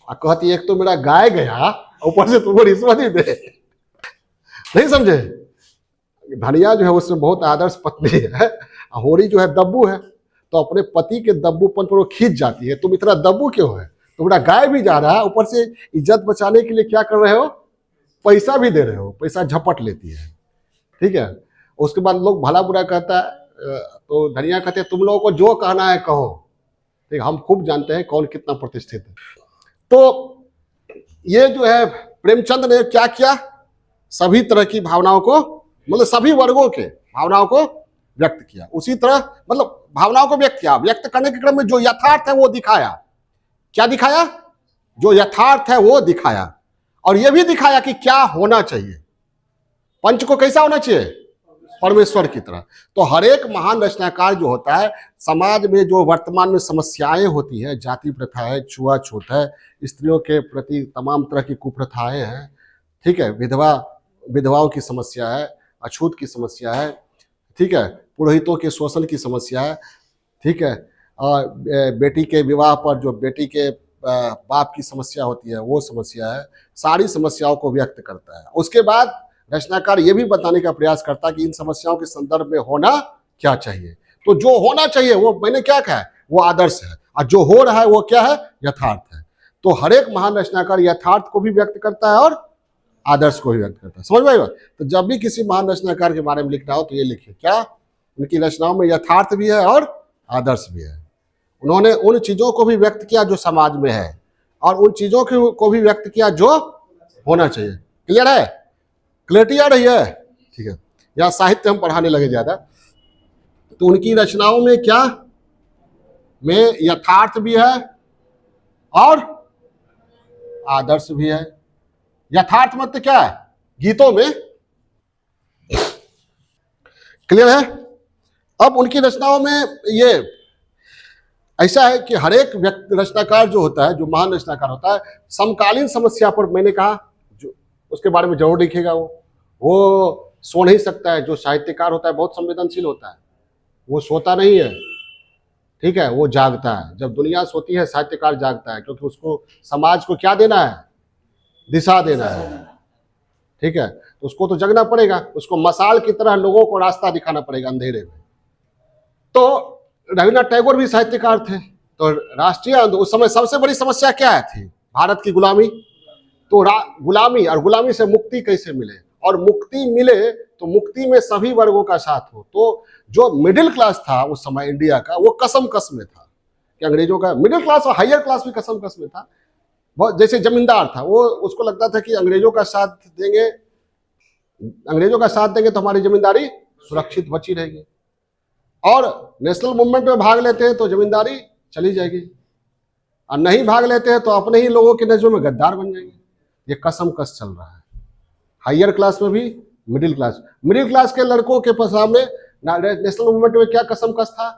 और कहती है एक तो मेरा गाय गया, ऊपर से तुमको रिश्वत ही दे। नहीं समझे? धनिया जो है उसमें बहुत आदर्श पत्नी है, होरी जो है दब्बू है, तो अपने पति के दब्बूपन पर वो खींच जाती है। तुम इतना दब्बू क्यों है? तुम्हारा गाय भी जा रहा है, ऊपर से इज्जत बचाने के लिए क्या कर रहे हो? पैसा भी दे रहे हो। पैसा झपट लेती है, ठीक है। उसके बाद लोग भला बुरा कहता है, तो धनिया कहते हैं तुम लोगों को जो कहना है कहो, ठीक, हम खूब जानते हैं कौन कितना प्रतिष्ठित है। तो ये जो है प्रेमचंद ने क्या किया, सभी तरह की भावनाओं को, मतलब सभी वर्गों के भावनाओं को व्यक्त किया। उसी तरह मतलब भावनाओं को व्यक्त किया, व्यक्त करने के क्रम में जो यथार्थ है वो दिखाया। क्या दिखाया? जो यथार्थ है वो दिखाया, और यह भी दिखाया कि क्या होना चाहिए। पंच को कैसा होना चाहिए? परमेश्वर की तरह। तो हर एक महान रचनाकार जो होता है, समाज में जो वर्तमान में समस्याएं होती है, जाति प्रथा है, छुआछूत है, स्त्रियों के प्रति तमाम तरह की कुप्रथाएं हैं, ठीक है, विधवाओं की समस्या है, अछूत की समस्या है, ठीक है, पुरोहितों के शोषण की समस्या है, ठीक है, और बेटी के विवाह पर जो बेटी के बाप की समस्या होती है वो समस्या है, सारी समस्याओं को व्यक्त करता है। उसके बाद रचनाकार ये भी बताने का प्रयास करता है कि इन समस्याओं के संदर्भ में होना क्या चाहिए। तो जो होना चाहिए वो मैंने क्या कहा है, वो आदर्श है, और जो हो रहा है वो क्या है, यथार्थ है। तो हर एक महान रचनाकार यथार्थ को भी व्यक्त करता है और आदर्श को भी व्यक्त करता है। समझ में आएगा? तो जब भी किसी महान रचनाकार के बारे में लिखना हो तो ये लिखिए, क्या उनकी रचनाओं में यथार्थ भी है और आदर्श भी है। उन्होंने उन चीजों को भी व्यक्त किया जो समाज में है, और उन चीजों को भी व्यक्त किया जो होना चाहिए। क्लियर है? क्लियरिटी आ रही है? ठीक है। यहाँ साहित्य हम पढ़ाने लगे ज्यादा, तो उनकी रचनाओं में क्या में यथार्थ भी है और आदर्श भी है। यथार्थ मतलब क्या है, गीतों में। क्लियर है? अब उनकी रचनाओं में ये ऐसा है कि हर एक रचनाकार जो होता है, जो महान रचनाकार होता है, समकालीन समस्या पर मैंने कहा जो उसके बारे में जरूर लिखेगा। वो सो नहीं सकता है। जो साहित्यकार होता है बहुत संवेदनशील होता है, वो सोता नहीं है, ठीक है, वो जागता है। जब दुनिया सोती है साहित्यकार जागता है, क्योंकि उसको समाज को क्या देना है, दिशा देना है, ठीक है। तो उसको तो जगना पड़ेगा, उसको मसाल की तरह लोगों को रास्ता दिखाना पड़ेगा अंधेरे में। तो रविन्द्रनाथ टैगोर भी साहित्यकार थे। तो राष्ट्रीय उस समय सबसे बड़ी समस्या क्या थी, भारत की गुलामी। तो गुलामी और गुलामी से मुक्ति कैसे मिले, और मुक्ति मिले तो मुक्ति में सभी वर्गों का साथ हो। तो जो मिडिल क्लास था उस समय इंडिया का, वो कसम कस में था कि अंग्रेजों का मिडिल क्लास और हायर क्लास भी कसम कस में था। बहुत जैसे जमींदार था, वो उसको लगता था कि अंग्रेजों का साथ देंगे तो हमारी जमींदारी सुरक्षित बची रहेगी, और नेशनल मूवमेंट में भाग लेते हैं तो जमींदारी चली जाएगी, और नहीं भाग लेते हैं तो अपने ही लोगों की नजरों में गद्दार बन जाएंगे। ये कसम कस चल रहा है हायर क्लास में भी, मिडिल क्लास के लड़कों के सामने नेशनल मूवमेंट में क्या कसम कस था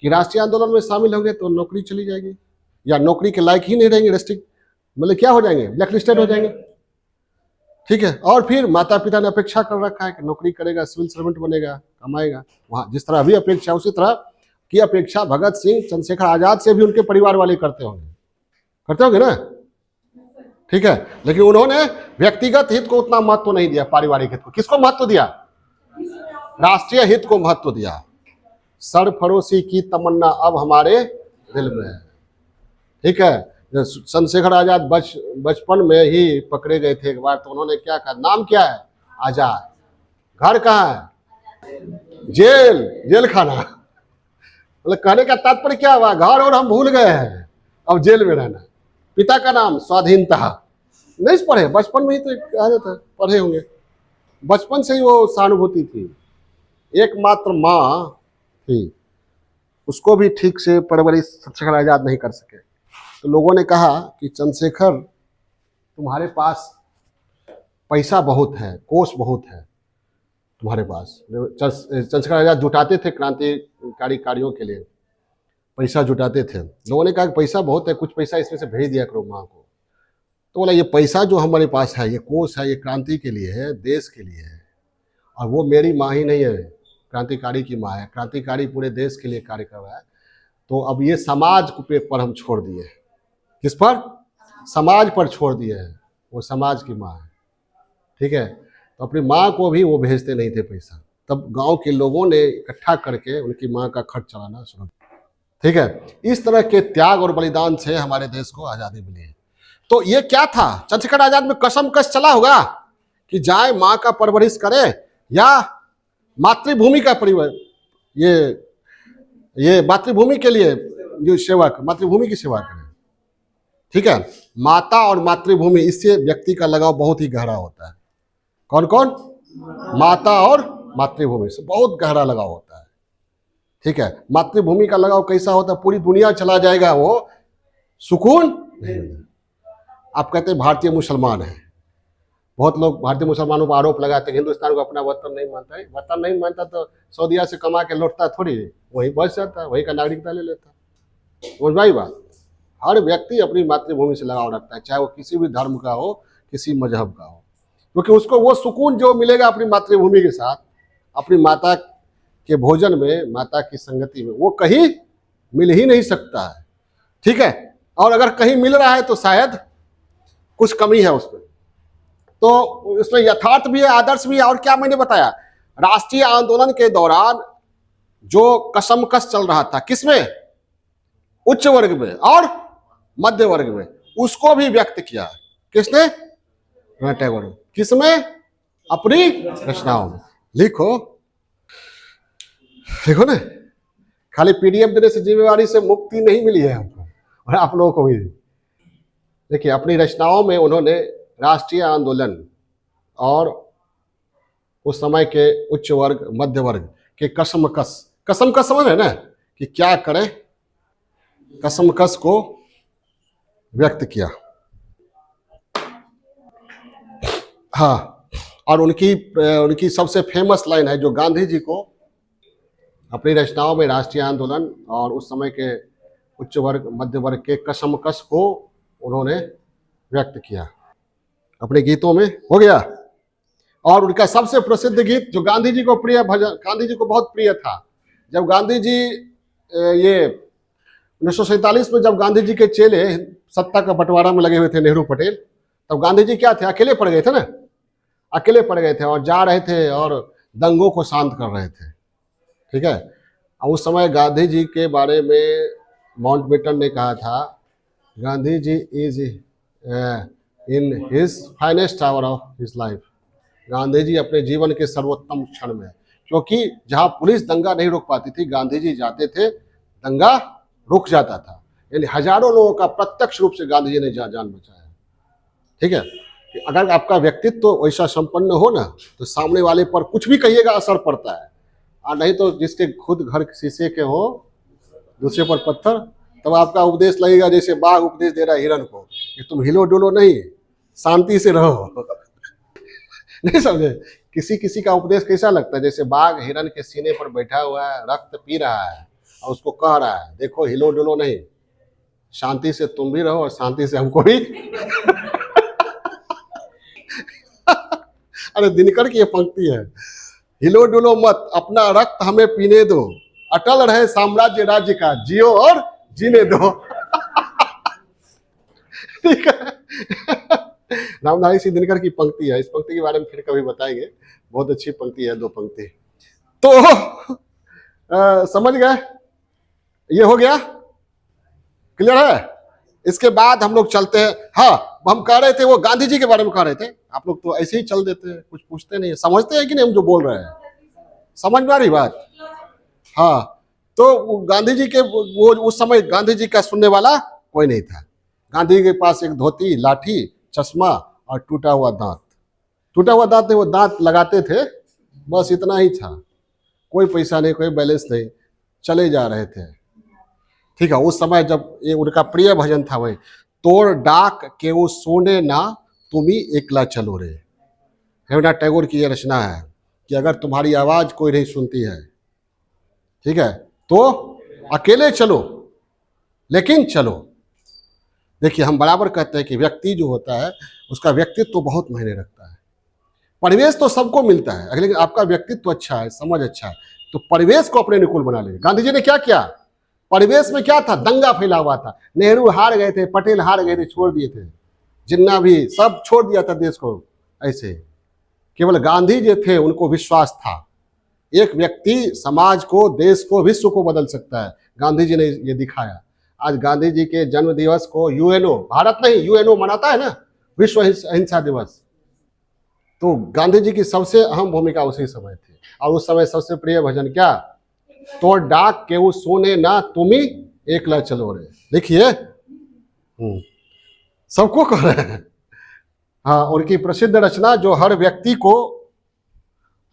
कि राष्ट्रीय आंदोलन में शामिल होंगे तो नौकरी चली जाएगी, या नौकरी के लायक ही नहीं रहेंगे, डिस्ट्रिक्ट मतलब क्या हो जाएंगे, ब्लैक लिस्टेड हो जाएंगे, ठीक है। और फिर माता पिता ने अपेक्षा कर रखा है कि नौकरी करेगा, सिविल सर्वेंट बनेगा, कमाएगा। वहां जिस तरह अभी अपेक्षा, उसी तरह की अपेक्षा भगत सिंह, चंद्रशेखर आजाद से भी उनके परिवार वाले करते होंगे ना, ठीक है। लेकिन उन्होंने व्यक्तिगत हित को उतना महत्व नहीं दिया, पारिवारिक हित को। किसको महत्व दिया? राष्ट्रीय हित को महत्व दिया। सरफरोशी की तमन्ना अब हमारे दिल में है, ठीक है। चंद्रशेखर आजाद बचपन में ही पकड़े गए थे एक बार, तो उन्होंने क्या कहा, नाम क्या है, आजाद, घर कहाँ है, जेल खाना। मतलब कहने का तात्पर्य क्या हुआ, घर और हम भूल गए हैं, अब जेल में रहना। पिता का नाम स्वाधीनता, नहीं पढ़े बचपन में ही तो कहा जाता है, पढ़े होंगे बचपन से ही, वो सहानुभूति थी। एकमात्र माँ थी, उसको भी ठीक से परवरिश चंद्रशेखर आजाद नहीं कर सके। तो लोगों ने कहा कि चंद्रशेखर, तुम्हारे पास पैसा बहुत है, कोष बहुत है तुम्हारे पास। चंद्रशेखर आजाद जुटाते थे क्रांतिकारी कार्यों के लिए, पैसा जुटाते थे। लोगों ने कहा कि पैसा बहुत है, कुछ पैसा इसमें से भेज दिया करो माँ को। तो बोला, ये पैसा जो हमारे पास है, ये कोष है, ये क्रांति के लिए है, देश के लिए है। और वो मेरी माँ ही नहीं है, क्रांतिकारी की माँ है, क्रांतिकारी पूरे देश के लिए कार्य कर रहा है। तो अब ये समाज पर हम छोड़ दिए। किस पर? समाज पर छोड़ दिए हैं। वो समाज की माँ है, ठीक है। तो अपनी माँ को भी वो भेजते नहीं थे पैसा। तब गांव के लोगों ने इकट्ठा करके उनकी माँ का खर्च चलाना शुरू, ठीक है। इस तरह के त्याग और बलिदान से हमारे देश को आज़ादी मिली है। तो ये क्या था, चंद्रशेखर आजाद में कसम कस चला होगा कि जाए माँ का परवरिश करे या मातृभूमि का परिवार, ये मातृभूमि के लिए जो सेवा, मातृभूमि की सेवा करें, ठीक है। माता और मातृभूमि, इससे व्यक्ति का लगाव बहुत ही गहरा होता है। कौन कौन? माता और मातृभूमि से बहुत गहरा लगाव होता है, ठीक है। मातृभूमि का लगाव कैसा होता है, पूरी दुनिया चला जाएगा वो सुकून नहीं मिलेगा। आप कहते हैं भारतीय मुसलमान है, बहुत लोग भारतीय मुसलमानों पर आरोप लगाते हैं हिंदुस्तान को अपना वतन नहीं मानता है। वतन नहीं मानता तो सऊदीया से कमा के लौटता थोड़ी, वही बच जाता है, वही का नागरिकता ले लेता है। समझ भाई बात? हर व्यक्ति अपनी मातृभूमि से लगाव रखता है, चाहे वो किसी भी धर्म का हो, किसी मजहब का हो, क्योंकि उसको वो सुकून जो मिलेगा अपनी मातृभूमि के साथ, अपनी माता के भोजन में, माता की संगति में, वो कहीं मिल ही नहीं सकता है। ठीक है, और अगर कहीं मिल रहा है तो शायद कुछ कमी है उसमें। तो इसमें यथार्थ भी है, आदर्श भी है। और क्या मैंने बताया, राष्ट्रीय आंदोलन के दौरान जो कसमकस चल रहा था, किसमें? उच्च वर्ग में और मध्य वर्ग में, उसको भी व्यक्त किया। किसने? रविन्द्रनाथ टैगोर ने। किसमें? अपनी रचनाओं में। लिखो, देखो ना, खाली पीडीएफ देने से जिम्मेवारी से मुक्ति नहीं मिली है हमको और आप लोगों को भी। देखिए, अपनी रचनाओं में उन्होंने राष्ट्रीय आंदोलन और उस समय के उच्च वर्ग, मध्य वर्ग के कसमकस समझ है ना, कि क्या करें, कसमकस को व्यक्त किया। हाँ, और उनकी सबसे फेमस लाइन है, जो गांधी जी को अपनी रचनाओं में राष्ट्रीय आंदोलन और उस समय के उच्च वर्ग, मध्य वर्ग के कसमकस को उन्होंने व्यक्त किया अपने गीतों में। हो गया। और उनका सबसे प्रसिद्ध गीत जो गांधी जी को प्रिय, भजन गांधी जी को बहुत प्रिय था, जब गांधी जी ये 1947 में जब गांधी जी के चेले सत्ता का बंटवारा में लगे हुए थे, नेहरू पटेल, तब गांधी जी क्या थे? अकेले पड़ गए थे ना, अकेले पड़ गए थे और जा रहे थे और दंगों को शांत कर रहे थे। ठीक है, और उस समय गांधी जी के बारे में माउंटबेटन ने कहा था, Gandhi ji is in his finest hour of his life. Gandhi ji अपने जीवन के सर्वोत्तम क्षण में, क्योंकि जहां पुलिस दंगा नहीं रोक पाती थी, गांधी जी जाते थे, दंगा रुक जाता था। यानी हजारों लोगों का प्रत्यक्ष रूप से गांधी जी ने जान बचाया। ठीक है, अगर आपका व्यक्तित्व तो वैसा संपन्न हो ना, तो सामने वाले पर कुछ भी कहिएगा असर पड़ता है, और नहीं तो जिसके खुद घर शीशे के हो, दूसरे पर पत्थर, तब आपका उपदेश लगेगा जैसे बाघ उपदेश दे रहा है हिरन को कि तुम हिलो डुलो नहीं, शांति से रहो। नहीं समझे? किसी किसी का उपदेश कैसा लगता है? जैसे बाघ हिरन के सीने पर बैठा हुआ है, रक्त पी रहा है और उसको कह रहा है, देखो हिलो डुलो नहीं, शांति से तुम भी रहो और शांति से हमको भी। अरे दिनकर की ये पंक्ति है, हिलो डुलो मत, अपना रक्त हमें पीने दो, अटल रहे साम्राज्य राज्य का, जियो और जीने दो। ठीक है, रामधारी सिंह दिनकर की पंक्ति है। इस पंक्ति के बारे में फिर कभी बताएंगे, बहुत अच्छी पंक्ति है, 2 पंक्ति। तो समझ गए? ये हो गया, क्लियर है? इसके बाद हम लोग चलते हैं। हाँ, हम कह रहे थे, वो गांधी जी के बारे में कह रहे थे। आप लोग तो ऐसे ही चल देते हैं, कुछ पूछते नहीं, समझते हैं कि नहीं हम जो बोल रहे हैं? समझ में आ रही बात? हाँ, तो गांधी जी के वो उस समय गांधी जी का सुनने वाला कोई नहीं था। गांधी के पास एक धोती, लाठी, चश्मा और टूटा हुआ दांत। टूटा हुआ दांत नहीं, वो दांत लगाते थे, बस इतना ही था। कोई पैसा नहीं, कोई बैलेंस नहीं, चले जा रहे थे। ठीक है, उस समय जब ये उनका प्रिय भजन था वही, तोड़ डाक के वो सोने ना, तुम ही एकला चलो रे। रविन्द्रनाथ टैगोर की ये रचना है कि अगर तुम्हारी आवाज कोई नहीं सुनती है, ठीक है, तो अकेले चलो, लेकिन चलो। देखिए, हम बराबर कहते हैं कि व्यक्ति जो होता है उसका व्यक्तित्व तो बहुत मायने रखता है। परिवेश तो सबको मिलता है, लेकिन आपका व्यक्तित्व अच्छा है, समझ अच्छा है, तो परिवेश को अपने अनुकूल बना लेंगे। गांधी जी ने क्या किया? परिवेश में क्या था? दंगा फैला हुआ था, नेहरू हार गए थे, पटेल हार गए थे, छोड़ दिए थे, जिन्ना भी सब छोड़ दिया था देश को। ऐसे केवल गांधी जी थे, उनको विश्वास था एक व्यक्ति समाज को, देश को, विश्व को बदल सकता है। गांधी जी ने ये दिखाया। आज गांधी जी के जन्म दिवस को यूएनओ, भारत नहीं यूएनओ मनाता है ना, विश्व अहिंसा दिवस। तो गांधी जी की सबसे अहम भूमिका उसी समय थी। और उस समय सबसे प्रिय भजन क्या? तोड़ डाक के वो सोने ना, तुम ही एकला चलो रे। देखिए, सबको कह रहे हैं। हाँ, उनकी प्रसिद्ध रचना जो हर व्यक्ति को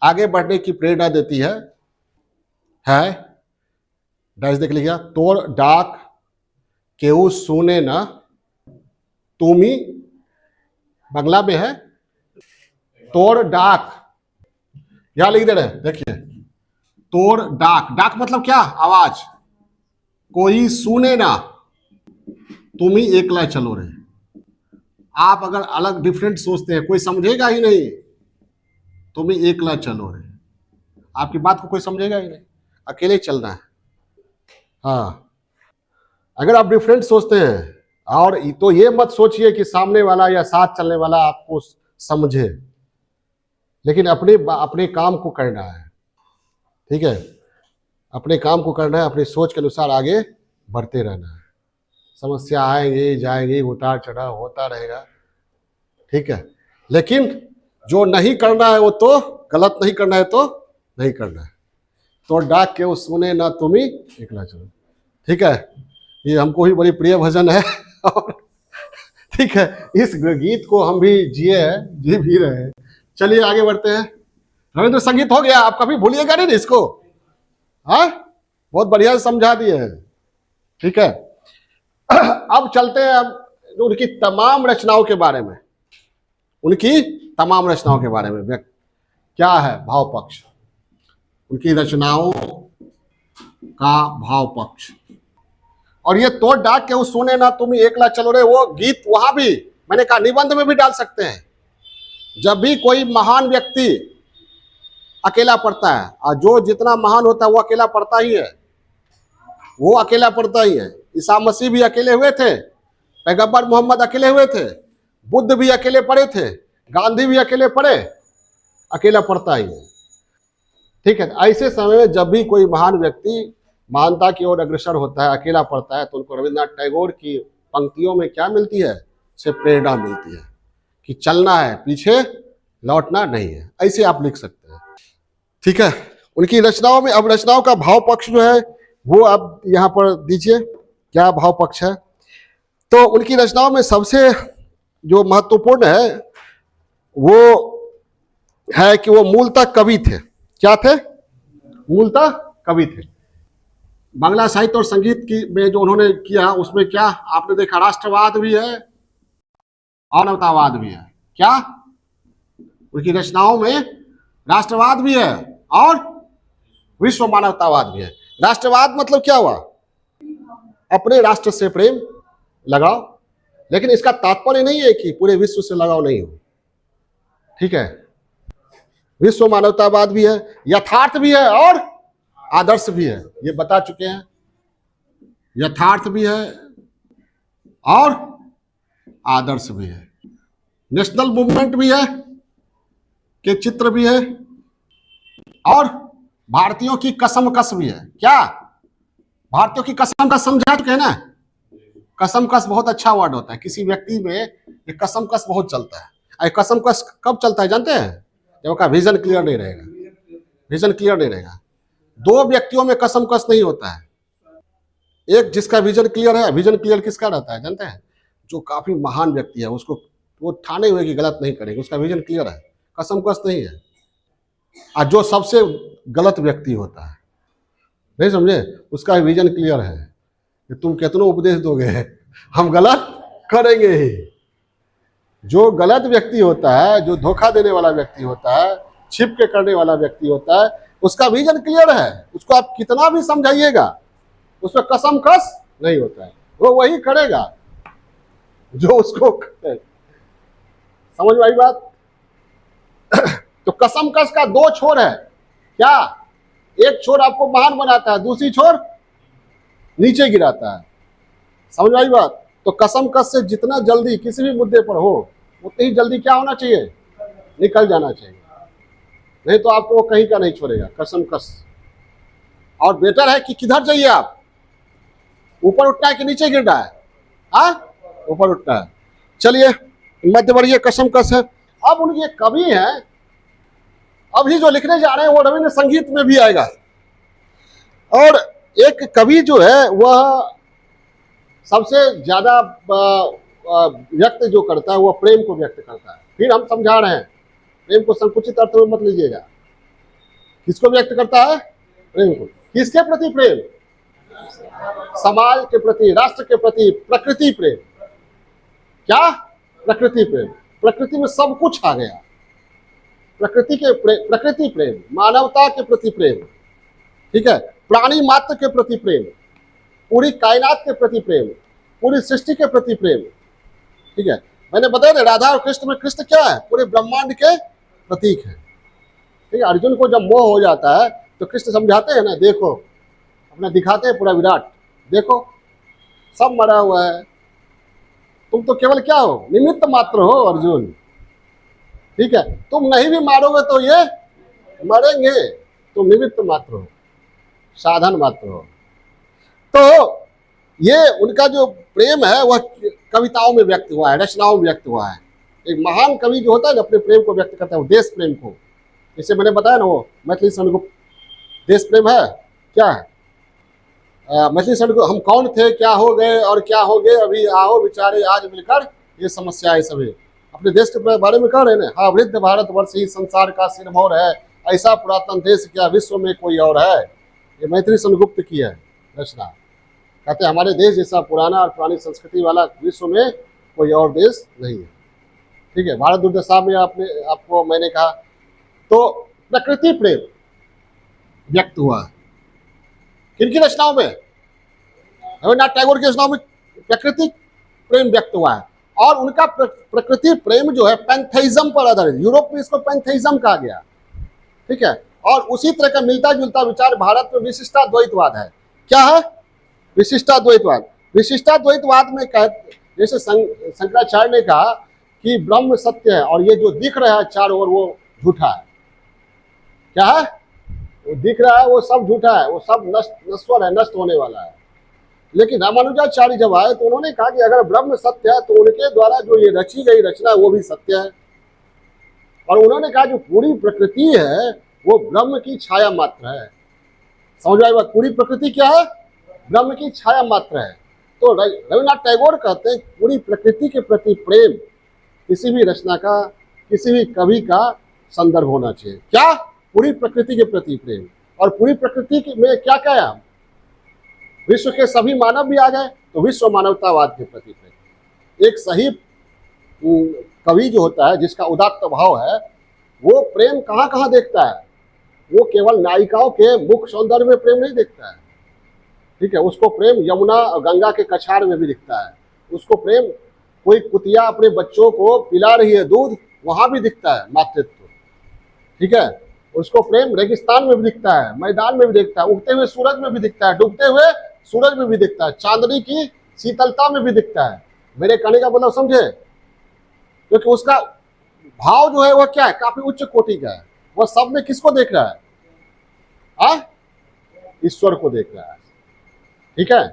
आगे बढ़ने की प्रेरणा देती है डैश देख लिया, तोड़ डाक केहू सुने ना, तुमी, बंगला में है, तोड़ डाक, यहां लिख दे रहे, देखिए, तोड़ डाक, डाक मतलब क्या? आवाज। कोई सुने ना, तुम ही एकला चलो रे। आप अगर अलग डिफरेंट सोचते हैं कोई समझेगा ही नहीं, तुम ही एकला चलो रे, आपकी बात को कोई समझेगा ही नहीं, अकेले चलना है। हाँ, अगर आप डिफरेंट सोचते हैं, और तो ये मत सोचिए कि सामने वाला या साथ चलने वाला आपको समझे, लेकिन अपने अपने काम को करना है। ठीक है, अपने काम को करना है, अपनी सोच के अनुसार आगे बढ़ते रहना है। समस्या आएंगी जाएंगी, उतार चढ़ाव होता रहेगा, ठीक है, लेकिन जो नहीं करना है वो तो गलत नहीं करना है तो नहीं करना है। तो डाक के वो सुने ना तुम ही एकला चलो, ठीक है, ये हमको ही बड़ी प्रिय भजन है और ठीक है, इस गीत को हम भी जिए हैं, जी भी रहे हैं। चलिए आगे बढ़ते हैं। रविंद्र संगीत हो गया, आप कभी भूलिएगा नहीं इसको। हाँ, बहुत बढ़िया से समझा दिए हैं, ठीक है। अब चलते हैं अब उनकी तमाम रचनाओं के बारे में, उनकी तमाम रचनाओं के बारे में क्या है भाव पक्ष, उनकी रचनाओं का भाव पक्ष। और ये तोड़ डाक के उस सुने ना तुम एकला चलो रे, वो गीत वहां भी मैंने कहा निबंध में भी डाल सकते हैं। जब भी कोई महान व्यक्ति अकेला पढ़ता है, और जो जितना महान होता है वो अकेला पढ़ता ही है, वो अकेला पढ़ता ही है। ईसा मसीह भी अकेले हुए थे, पैगंबर मोहम्मद अकेले हुए थे, बुद्ध भी अकेले पढ़े थे, गांधी भी अकेले पढ़े, अकेला पढ़ता ही है। ठीक है, ऐसे समय में जब भी कोई महान व्यक्ति महानता की ओर अग्रसर होता है, अकेला पढ़ता है, तो उनको रविन्द्रनाथ टैगोर की पंक्तियों में क्या मिलती है, से प्रेरणा मिलती है कि चलना है, पीछे लौटना नहीं है। ऐसे आप लिख सकते हैं, ठीक है। उनकी रचनाओं में अब रचनाओं का भाव पक्ष जो है वो अब यहाँ पर दीजिए, क्या भाव पक्ष है। तो उनकी रचनाओं में सबसे जो महत्वपूर्ण है वो है कि वो मूलतः कवि थे। क्या थे? मूलतः कवि थे। बांग्ला साहित्य और संगीत की में जो उन्होंने किया उसमें क्या आपने देखा, राष्ट्रवाद भी है और मानवतावाद भी है। क्या उनकी रचनाओं में राष्ट्रवाद भी है और विश्व मानवतावाद भी है। राष्ट्रवाद मतलब क्या हुआ, अपने राष्ट्र से प्रेम लगाओ, लेकिन इसका तात्पर्य नहीं है कि पूरे विश्व से लगाव नहीं हो, ठीक है। विश्व मानवतावाद भी है, यथार्थ भी है और आदर्श भी है, ये बता चुके हैं। यथार्थ भी है और आदर्श भी है। नेशनल मूवमेंट भी है के चित्र भी है और भारतीयों की कसम कस भी है। क्या भारतीयों की कसम कस समझा चुके हैं ना। कसम कस बहुत अच्छा वर्ड होता है, किसी व्यक्ति में ये कसम कस बहुत चलता है। कसम कस कब चलता है जानते हैं, जब उसका विजन क्लियर नहीं रहेगा। विजन क्लियर नहीं रहेगा। दो व्यक्तियों में कसम कस नहीं होता है, एक जिसका विजन क्लियर है। विजन क्लियर किसका रहता है जानते हैं, जो काफी महान व्यक्ति है, उसको वो ठाने हुए कि गलत नहीं करेगा, उसका विजन क्लियर है, कसम कस नहीं है। और जो सबसे गलत व्यक्ति होता है, नहीं समझे, उसका विजन क्लियर है कि तुम कितनों उपदेश दोगे हम गलत करेंगे ही। जो गलत व्यक्ति होता है, जो धोखा देने वाला व्यक्ति होता है, छिप के करने वाला व्यक्ति होता है, उसका विजन क्लियर है, उसको आप कितना भी समझाइएगा उसमें कसम कस नहीं होता है, वो वही करेगा जो उसको समझ में आई बात। तो कसम कस का दो छोर है। क्या, एक छोर आपको महान बनाता है, दूसरी छोर नीचे गिराता है। समझ में आई बात। तो कसम कस से जितना जल्दी किसी भी मुद्दे पर हो, उतनी ही जल्दी क्या होना चाहिए, निकल जाना चाहिए, नहीं तो आपको वो कहीं का नहीं छोड़ेगा कसम कस। और बेटर है कि किधर जाइए आप, ऊपर उठना है कि नीचे गिरना है, हाँ ऊपर उठना है। चलिए मध्यवर्गीय कसम कस है। अब उनके कवि हैं, अभी जो लिखने जा रहे हैं वो रविंद्र संगीत में भी आएगा। और एक कवि जो है वह सबसे ज्यादा व्यक्त जो करता है वह प्रेम को व्यक्त करता है। फिर हम समझा रहे हैं, प्रेम को संकुचित अर्थ में मत लीजिएगा। किसको व्यक्त करता है? प्रेम को। किसके प्रति प्रेम? समाज के प्रति, राष्ट्र के प्रति, प्रकृति प्रेम। क्या? प्रकृति प्रेम। प्रकृति में सब कुछ आ गया, प्रकृति प्रेम, मानवता के प्रति प्रेम, ठीक है, प्राणी मात्र के प्रति प्रेम, पूरी कायनात के प्रति प्रेम, पूरी सृष्टि के प्रति प्रेम, ठीक है। मैंने बताया ना, राधा और कृष्ण में कृष्ण क्या है, पूरे ब्रह्मांड के प्रतीक है। ठीक है, अर्जुन को जब मोह हो जाता है तो कृष्ण समझाते हैं ना, देखो अपना दिखाते हैं पूरा विराट, देखो सब मरा हुआ है, तुम तो केवल क्या हो, निमित्त मात्र हो अर्जुन। ठीक है, तुम नहीं भी मारोगे तो ये मरेंगे, तुम निमित्त मात्र हो, साधन मात्र हो। तो ये उनका जो प्रेम है वह कविताओं में व्यक्त हुआ है, रचनाओं में व्यक्त हुआ है। एक महान कवि जो होता है ना, अपने प्रेम को व्यक्त करता है, वो देश प्रेम को, जैसे मैंने बताया ना, वो मैथिली शरण देश प्रेम है क्या है, मैथिली शरण हम कौन थे क्या हो गए और क्या हो गए अभी आओ बिचारे आज मिलकर, ये समस्याएं सभी अपने देश के बारे में कह रहे हैं ना। हाँ, वृद्ध भारत वर्ष ही संसार का सिरमौर है, ऐसा पुरातन देश क्या विश्व में कोई और है। ये मैथिली शरण की है रचना। कहते हैं हमारे देश जैसा पुराना और पुरानी संस्कृति वाला विश्व में कोई और देश नहीं है। ठीक है, भारत दुर्दशा में आपको मैंने कहा, तो प्रकृति प्रेम व्यक्त हुआ है किनकी रचनाओं में, रविन्द्रनाथ टैगोर की रचनाओं में प्रकृति प्रेम व्यक्त हुआ है। और उनका प्रकृति प्रेम जो है पैंथेइज्म पर आधारित, यूरोप में इसको पैंथेइज्म कहा गया। ठीक है, और उसी तरह का मिलता जुलता विचार भारत में विशिष्टाद्वैतवाद है। क्या है विशिष्टाद्वैतवाद? विशिष्टाद्वैतवाद में जैसे शंकराचार्य ने कहा कि ब्रह्म सत्य है और ये जो दिख रहा है चारों ओर वो झूठा है। क्या है? वो दिख रहा है वो सब झूठा है, वो सब नश्वर है, नष्ट होने वाला है। लेकिन रामानुजाचार्य जब आए तो उन्होंने कहा कि अगर ब्रह्म सत्य है तो उनके द्वारा जो ये रची गई रचना वो भी सत्य है। और उन्होंने कहा जो पूरी प्रकृति है वो ब्रह्म की छाया मात्र है। समझ आई बात? पूरी प्रकृति क्या है? ब्रह्म की छाया मात्र है। तो रविन्द्रनाथ टैगोर कहते हैं पूरी प्रकृति के प्रति प्रेम किसी भी रचना का, किसी भी कवि का संदर्भ होना चाहिए। क्या? पूरी प्रकृति के प्रति प्रेम। और पूरी प्रकृति में क्या क्या है? विश्व के सभी मानव भी आ गए तो विश्व मानवतावाद के प्रति प्रेम। एक सही कवि जो होता है जिसका उदात्त भाव है वो प्रेम कहाँ कहाँ देखता है? वो केवल नायिकाओं के मुख सौंदर्य में प्रेम नहीं देखता है। ठीक है, उसको प्रेम यमुना और गंगा के कछार में भी दिखता है। उसको प्रेम कोई कुतिया अपने बच्चों को पिला रही है दूध, वहां भी दिखता है मातृत्व। ठीक है, उसको प्रेम रेगिस्तान में भी दिखता है, मैदान में भी दिखता है, उगते हुए सूरज में भी दिखता है, डूबते हुए सूरज में भी दिखता है, चांदनी की शीतलता में भी दिखता है। मेरे कहने का मतलब समझे? क्योंकि उसका भाव जो है वह क्या है? काफी उच्च कोटि का है। वह सब में किसको देख रहा है? ईश्वर को देख रहा है। ठीक है,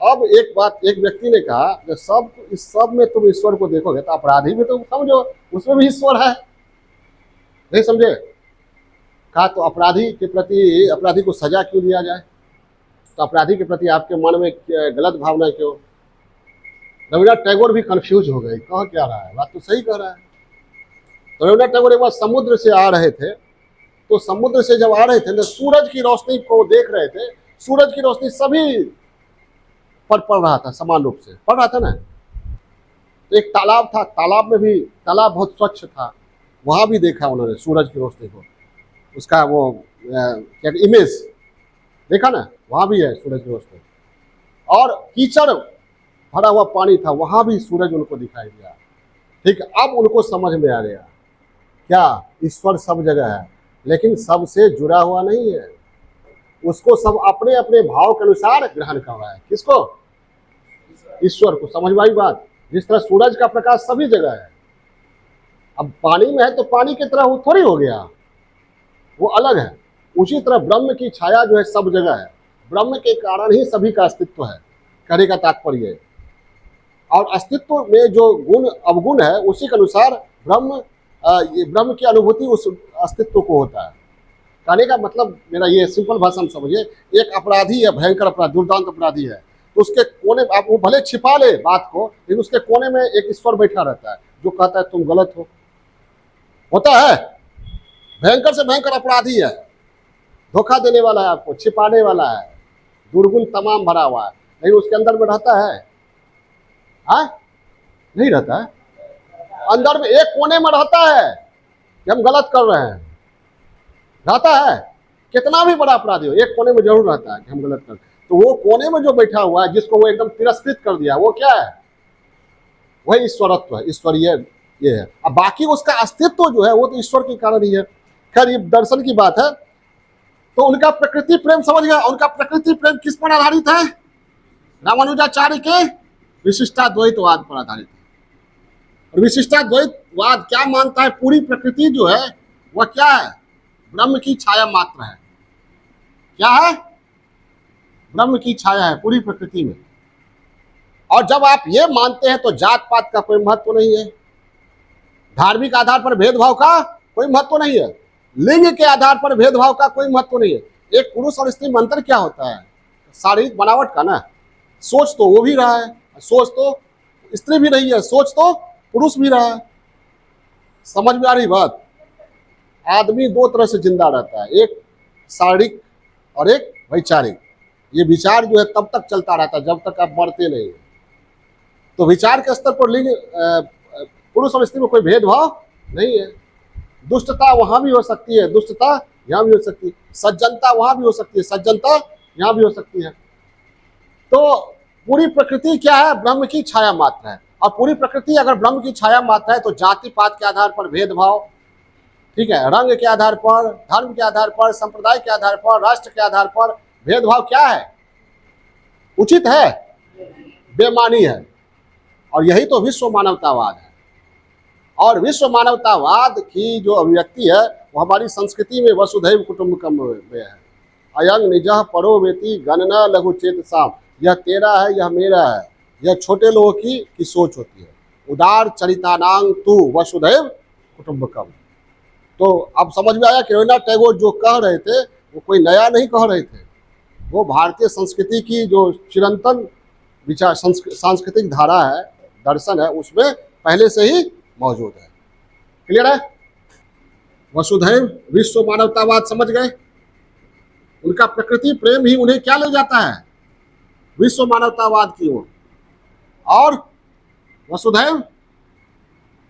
अब एक बात, एक व्यक्ति ने कहा जब सब इस सब में तुम ईश्वर को देखोगे तो अपराधी भी तो समझो उसमें भी ईश्वर है। नहीं समझे? कहा तो अपराधी के प्रति अपराधी को सजा क्यों दिया जाए? तो अपराधी के प्रति आपके मन में गलत भावना क्यों? रविन्द्रनाथ टैगोर भी कंफ्यूज हो गए, कह क्या रहा है? बात तो सही कह रहा है। तो रविन्द्रनाथ टैगोर एक बार समुद्र से आ रहे थे, तो समुद्र से जब आ रहे थे तो सूरज की रोशनी को देख रहे थे। सूरज की रोशनी सभी पर पड़ रहा था, समान रूप से पड़ रहा था ना। तो एक तालाब था, तालाब में भी, तालाब बहुत स्वच्छ था, वहां भी देखा उन्होंने सूरज की रोशनी को, उसका वो क्या इमेज देखा ना, वहां भी है सूरज की रोशनी। और कीचड़ भरा हुआ पानी था, वहां भी सूरज उनको दिखाई दिया। ठीक, अब उनको समझ में आ गया क्या ईश्वर सब जगह है लेकिन सबसे जुड़ा हुआ नहीं है। उसको सब अपने अपने भाव के अनुसार ग्रहण कर रहा है। किसको? ईश्वर को। समझ में आई बात? जिस तरह सूरज का प्रकाश सभी जगह है, अब पानी में है तो पानी की तरह वो थोड़ी हो गया, वो अलग है। उसी तरह ब्रह्म की छाया जो है सब जगह है, ब्रह्म के कारण ही सभी का अस्तित्व है, कहने का तात्पर्य है। और अस्तित्व में जो गुण अवगुण है उसी के अनुसार ब्रह्म की अनुभूति उस अस्तित्व को होता है। कहने का मतलब मेरा ये सिंपल भाषा में समझिए, एक अपराधी है, भयंकर अपराधी, दुर्दांत अपराधी है, तो उसके कोने, आप वो भले छिपा ले बात को, लेकिन उसके कोने में एक ईश्वर बैठा रहता है जो कहता है तुम गलत हो। होता है, भयंकर से भयंकर अपराधी है, धोखा देने वाला है, आपको छिपाने वाला है, दुर्गुण तमाम भरा हुआ है, लेकिन उसके अंदर में रहता है? नहीं रहता है। अंदर में एक कोने में रहता है कि हम गलत कर रहे हैं, रहता है। कितना भी बड़ा अपराधी हो एक कोने में जरूर रहता है कि हम गलत कर। तो वो कोने में जो बैठा हुआ है जिसको वो एकदम तिरस्कृत कर दिया, वो क्या है? वही ईश्वरत्व है, ईश्वरीय ये है। अब बाकी उसका अस्तित्व जो है वो तो ईश्वर के कारण ही है। खैर ये दर्शन की बात है। तो उनका प्रकृति प्रेम समझ गया, उनका प्रकृति प्रेम किस पर आधारित है? रामानुजाचार्य के विशिष्टाद्वैतवाद पर आधारित है। और विशिष्टाद्वैतवाद क्या मानता है? पूरी प्रकृति जो है वह क्या है? ब्रह्म की छाया मात्र है। क्या है? ब्रह्म की छाया है पूरी प्रकृति में। और जब आप ये मानते हैं तो जात पात का कोई महत्व नहीं है, धार्मिक आधार पर भेदभाव का कोई महत्व नहीं है, लिंग के आधार पर भेदभाव का कोई महत्व नहीं है। एक पुरुष और स्त्री में अंतर क्या होता है? शारीरिक बनावट का ना। सोच तो वो भी रहा है, सोच तो स्त्री भी रही है, सोच तो पुरुष भी रहा है। समझ में आ रही बात? आदमी दो तरह से जिंदा रहता है, एक शारीरिक और एक वैचारिक। ये विचार जो है तब तक चलता रहता है जब तक आप मरते नहीं। तो विचार के स्तर पर लिंग पुरुष और स्त्री में कोई भेदभाव नहीं है। दुष्टता वहां भी हो सकती है, दुष्टता यहाँ भी हो सकती है, सज्जनता वहां भी हो सकती है, सज्जनता यहाँ भी हो सकती है। तो पूरी प्रकृति क्या है? ब्रह्म की छाया मात्र है। और पूरी प्रकृति अगर ब्रह्म की छाया मात्र है तो जाति पात के आधार पर भेदभाव, ठीक है, रंग के आधार पर, धर्म के आधार पर, संप्रदाय के आधार पर, राष्ट्र के आधार पर भेदभाव क्या है? उचित है? बेमानी है। और यही तो विश्व मानवतावाद है। और विश्व मानवतावाद की जो अभिव्यक्ति है वो हमारी संस्कृति में वसुधैव कुटुंबकम में है। अयंग निजः परो वेति गणना लघु चेत साम। यह तेरा है, यह मेरा है, यह छोटे लोगों की सोच होती है। उदार चरितानांग तु वसुधैव कुटुंबकम। तो अब समझ में आया कि रवीन्द्रनाथ टैगोर जो कह रहे थे वो कोई नया नहीं कह रहे थे, वो भारतीय संस्कृति की जो चिरंतन विचार सांस्कृतिक धारा है, दर्शन है, उसमें पहले से ही मौजूद है। क्लियर है? वसुधैव विश्व मानवतावाद समझ गए? उनका प्रकृति प्रेम ही उन्हें क्या ले जाता है? विश्व मानवतावाद की ओर। और वसुधैव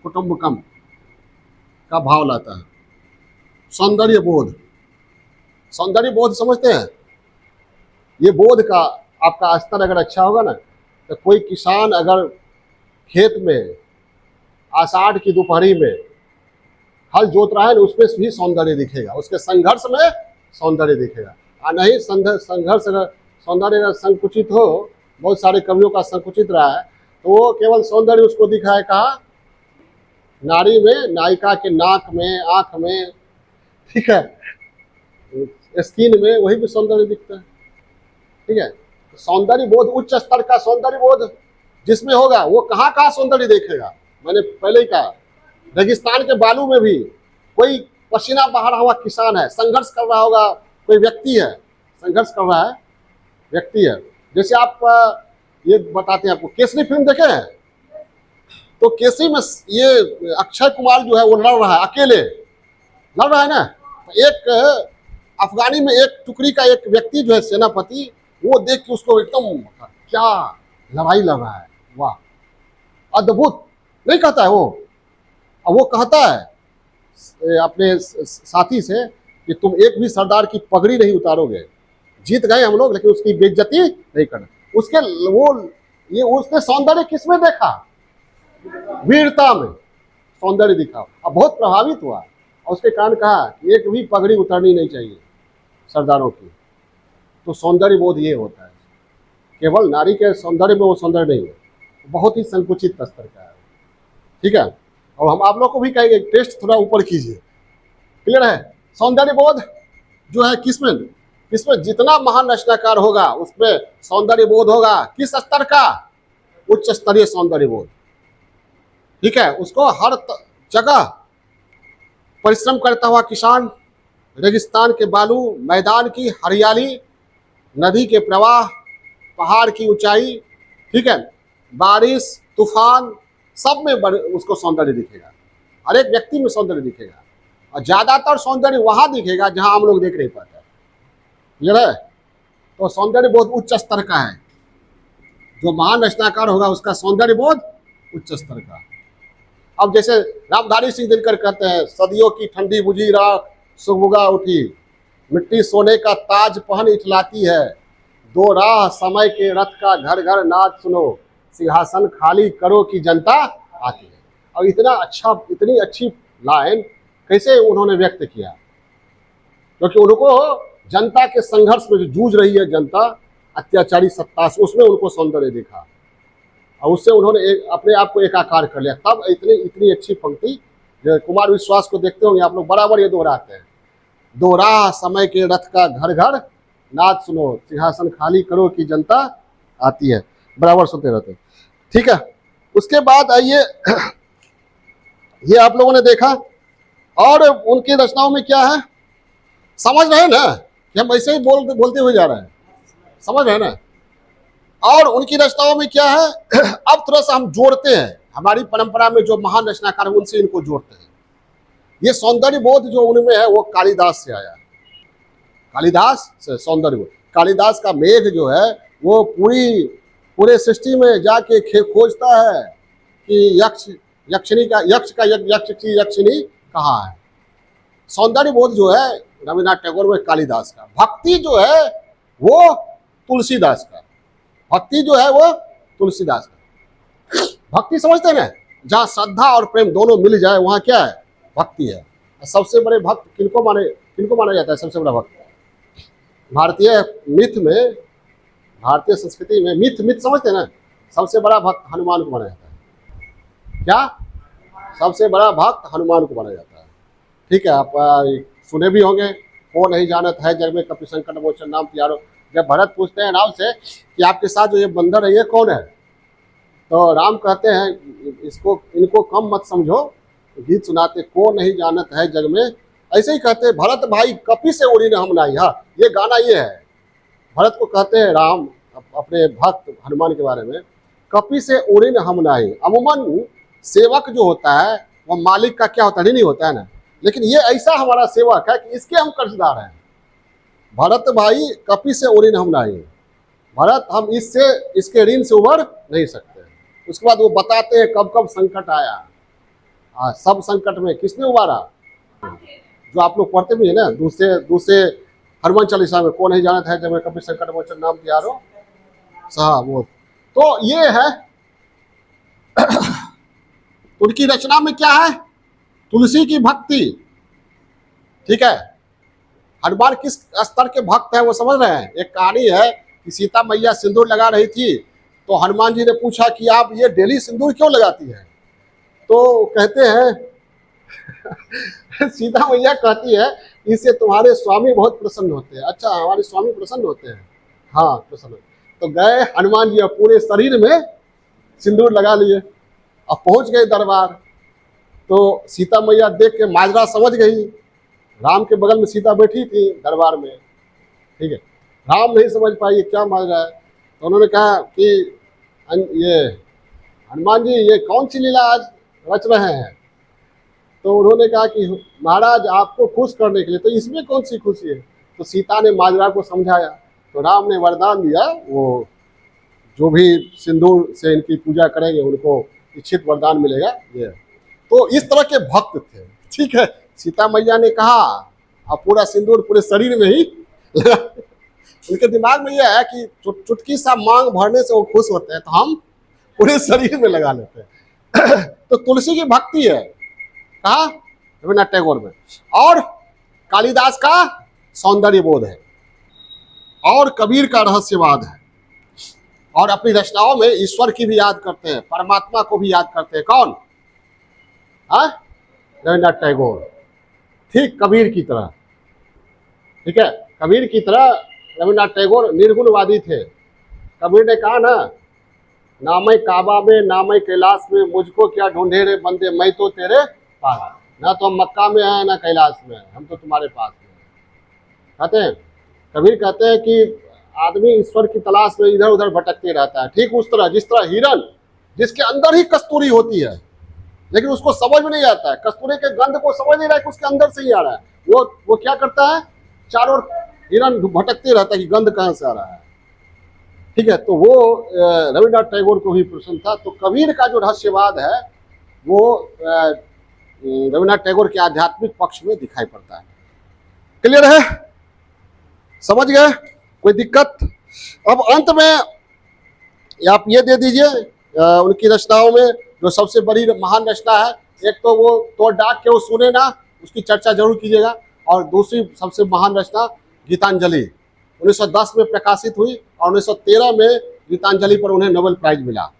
कुटुंबकम का भाव लाता है। सौंदर्य बोध, सौंदर्य बोध समझते हैं? ये बोध का आपका स्तर अगर अच्छा होगा ना, तो कोई किसान अगर खेत में आषाढ़ की दोपहरी में हल जोत रहा है ना, उसमें भी सौंदर्य दिखेगा, उसके संघर्ष में सौंदर्य दिखेगा। और नहीं संघर्ष अगर सौंदर्य अगर संकुचित हो, बहुत सारे कवियों का संकुचित रहा है, तो वो केवल सौंदर्य उसको दिखाए कहा नारी में, नायिका के नाक में, आंख में, ठीक है, स्किन में, वही भी सौंदर्य दिखता है। ठीक है, सौंदर्य बोध, उच्च स्तर का सौंदर्य बोध जिसमें होगा वो कहाँ कहाँ सौंदर्य देखेगा। मैंने पहले ही कहा, रेगिस्तान के बालू में भी कोई पसीना बहा रहा हुआ किसान है, संघर्ष कर रहा होगा, कोई व्यक्ति है, संघर्ष कर रहा है व्यक्ति है। जैसे आप ये बताते हैं, आपको केसरी फिल्म देखे हैं? तो केसरी में ये अक्षय कुमार जो है वो लड़ रहा है, अकेले लड़ रहा है ना। एक अफगानी में एक टुकड़ी का एक व्यक्ति जो है सेनापति, वो देख के उसको एकदम क्या लड़ाई लड़ रहा है, वाह अद्भुत, नहीं कहता है वो। अब वो कहता है अपने साथी से कि तुम एक भी सरदार की पगड़ी नहीं उतारोगे, जीत गए हम लोग लेकिन उसकी बेइज्जती नहीं करना। उसके वो ये उसने सौंदर्य किसमें देखा? वीरता में सौंदर्य दिखा। अब बहुत प्रभावित हुआ और उसके कारण कहा एक भी पगड़ी उतारनी नहीं चाहिए सरदारों की। तो सौंदर्य बोध ये होता है, केवल नारी के सौंदर्य में वो सौंदर्य नहीं है, बहुत ही संकुचित स्तर का है। ठीक है, और हम आप लोग को भी कहेंगे टेस्ट थोड़ा ऊपर कीजिए। क्लियर है? सौंदर्य बोध जो है किसमें जितना महान रचनाकार होगा उसमें सौंदर्य बोध होगा। किस स्तर का? उच्च स्तरीय सौंदर्य बोध। ठीक है, उसको हर जगह परिश्रम करता हुआ किसान, रेगिस्तान के बालू, मैदान की हरियाली, नदी के प्रवाह, पहाड़ की ऊंचाई, ठीक है, बारिश, तूफान, सब में उसको सौंदर्य दिखेगा। हर एक व्यक्ति में सौंदर्य दिखेगा और ज्यादातर सौंदर्य वहां दिखेगा जहां हम लोग देख नहीं पाते। क्लियर है? तो सौंदर्य बोध उच्च स्तर का है। जो महान रचनाकार होगा उसका सौंदर्य बोध उच्च स्तर का। अब जैसे रामधारी सिंह दिनकर कहते हैं, सदियों की ठंडी बुझी राख सुबुगा उठी, मिट्टी सोने का ताज पहन इठलाती है, दो राह समय के रथ का घर घर नाच सुनो, सिंहासन खाली करो कि जनता आती है। और इतनी अच्छी लाइन कैसे उन्होंने व्यक्त किया, क्योंकि उनको जनता के संघर्ष में जो जूझ रही है जनता अत्याचारी सत्ता से, उसमें उनको सौंदर्य दिखा और उससे उन्होंने अपने आप को एकाकार कर लिया। तब इतनी अच्छी पंक्ति जो कुमार विश्वास को देखते होंगे आप लोग, बराबर ये दोहराते हैं, दोहरा समय के रथ का घर घर नाद सुनो, सिंहासन खाली करो कि जनता आती है, बराबर सुनते रहते हैं। ठीक है, उसके बाद आइए, ये आप लोगों ने देखा और उनकी रचनाओं में क्या है, समझ रहे हैं ना कि हम ऐसे ही बोलते हुए जा रहे हैं, समझ रहे हैं ना। और उनकी रचनाओं में क्या है, अब थोड़ा सा हम जोड़ते हैं, हमारी परंपरा में जो महान रचनाकार उनसे इनको जोड़ते हैं। ये सौंदर्य बोध जो उनमें है वो कालिदास से आया, कालिदास से सौंदर्य बोध। कालिदास का मेघ जो है वो पूरे सृष्टि में जाके खोजता है कि यक्ष की यक्षिणी कहाँ है। सौंदर्य बोध जो है रविन्द्रनाथ टैगोर में कालिदास का, भक्ति जो है वो तुलसीदास का, भक्ति जो है वो तुलसीदास का। भक्ति समझते हैं ना, जहाँ श्रद्धा और प्रेम दोनों मिल जाए वहाँ क्या है, भक्ति है। सबसे बड़े भक्त किनको माना जाता है, सबसे बड़ा भक्त भारतीय मिथ में, भारतीय संस्कृति में मिथ समझते हैं ना, सबसे बड़ा भक्त हनुमान को माना जाता है। क्या, सबसे बड़ा भक्त हनुमान को माना जाता है। ठीक है, आप सुने भी होंगे, को नहीं जानत है जग में कपि संकट मोचन नाम तिहारो। जब भरत पूछते हैं राम से कि आपके साथ जो ये बंदर है ये कौन है, तो राम कहते हैं इनको कम मत समझो, गीत सुनाते, को नहीं जानत है जग में, ऐसे ही कहते हैं भरत भाई कपि से उड़ी न हम नाई। हाँ, ये गाना ये है, भरत को कहते हैं राम अपने भक्त हनुमान के बारे में, कपि से उड़ी न हम नाई। अमूमन सेवक जो होता है वो मालिक का क्या होता है, नहीं होता है ना, लेकिन ये ऐसा हमारा सेवक है कि इसके हम कर्जदार हैं। भरत भाई कपि से उड़ी न हम नाई, भरत हम इसके ऋण से उबर नहीं सकते। उसके बाद वो बताते हैं कब कब संकट आया, सब संकट में किसने उबारा, जो आप लोग पढ़ते भी है ना दूसरे हनुमान चालीसा में, को नहीं जानत है जब मैं कभी संकट मोचन नाम तिहारो साहब। वो तो ये है उनकी रचना में क्या है, तुलसी की भक्ति। ठीक है, हनुमान किस स्तर के भक्त है वो समझ रहे हैं। एक कहानी है कि सीता मैया सिंदूर लगा रही थी, तो हनुमान जी ने पूछा कि आप ये डेली सिंदूर क्यों लगाती हैं, तो कहते हैं सीता मैया कहती है इससे तुम्हारे स्वामी बहुत प्रसन्न होते हैं। अच्छा, हमारे स्वामी प्रसन्न होते हैं, हाँ प्रसन्न। तो गए हनुमान जी पूरे शरीर में सिंदूर लगा लिए, अब पहुंच गए दरबार, तो सीता मैया देख के माजरा समझ गई, राम के बगल में सीता बैठी थी दरबार में। ठीक है, राम नहीं समझ पाई क्या माजरा है, तो उन्होंने कहा कि ये हनुमान जी ये कौन सी लीला आज रच रहे हैं, तो उन्होंने कहा कि महाराज आपको खुश करने के लिए, तो इसमें कौन सी खुशी है। तो सीता ने माजरा को समझाया, तो राम ने वरदान दिया, वो जो भी सिंदूर से इनकी पूजा करेंगे उनको इच्छित वरदान मिलेगा। ये तो इस तरह के भक्त थे। ठीक है, सीता मैया ने कहा अब पूरा सिंदूर पूरे शरीर में ही उनके दिमाग में यह है कि चुटकी सा मांग भरने से वो खुश होते हैं, तो हम पूरे शरीर में लगा लेते हैं। तो तुलसी की भक्ति है कहा, रविन्द्रनाथ टैगोर में। और कालिदास का सौंदर्य बोध है, और कबीर का रहस्यवाद है, और अपनी रचनाओं में ईश्वर की भी याद करते हैं, परमात्मा को भी याद करते हैं। कौन, रविन्द्रनाथ टैगोर, ठीक कबीर की तरह। ठीक है, कबीर की तरह रविन्द्रनाथ टैगोर निर्गुणवादी थे। कबीर ने कहा ना मैं काबा में ना मैं कैलाश में, मुझको क्या ढूंढे रे बंदे, मैं तो तेरे पास, ना तो हम मक्का में हैं ना कैलाश में हैं, हम तो तुम्हारे पास में हैं। कहते हैं, कबीर कहते हैं कि आदमी ईश्वर की तलाश में इधर उधर भटकते रहता है, ठीक उस तरह जिस तरह हिरन जिसके अंदर ही कस्तूरी होती है, लेकिन उसको समझ में नहीं आता है, कस्तूरी के गंध को समझ नहीं रहा है कि उसके अंदर से ही आ रहा है, वो क्या करता है, चारों हिरन भटकते रहता है कि गंध कहाँ से आ रहा है। ठीक है, तो वो रविन्द्रनाथ टैगोर को भी पसंद था। तो कबीर का जो रहस्यवाद है वो रविन्द्रनाथ टैगोर के आध्यात्मिक पक्ष में दिखाई पड़ता है। क्लियर है, समझ गए, कोई दिक्कत। अब अंत में आप ये दे दीजिए उनकी रचनाओं में जो सबसे बड़ी महान रचना है, एक तो वो तो डाक के वो सुने ना, उसकी चर्चा जरूर कीजिएगा। और दूसरी सबसे महान रचना गीतांजलि 1910 में प्रकाशित हुई और 1913 में गीतांजलि पर उन्हें नोबेल प्राइज मिला।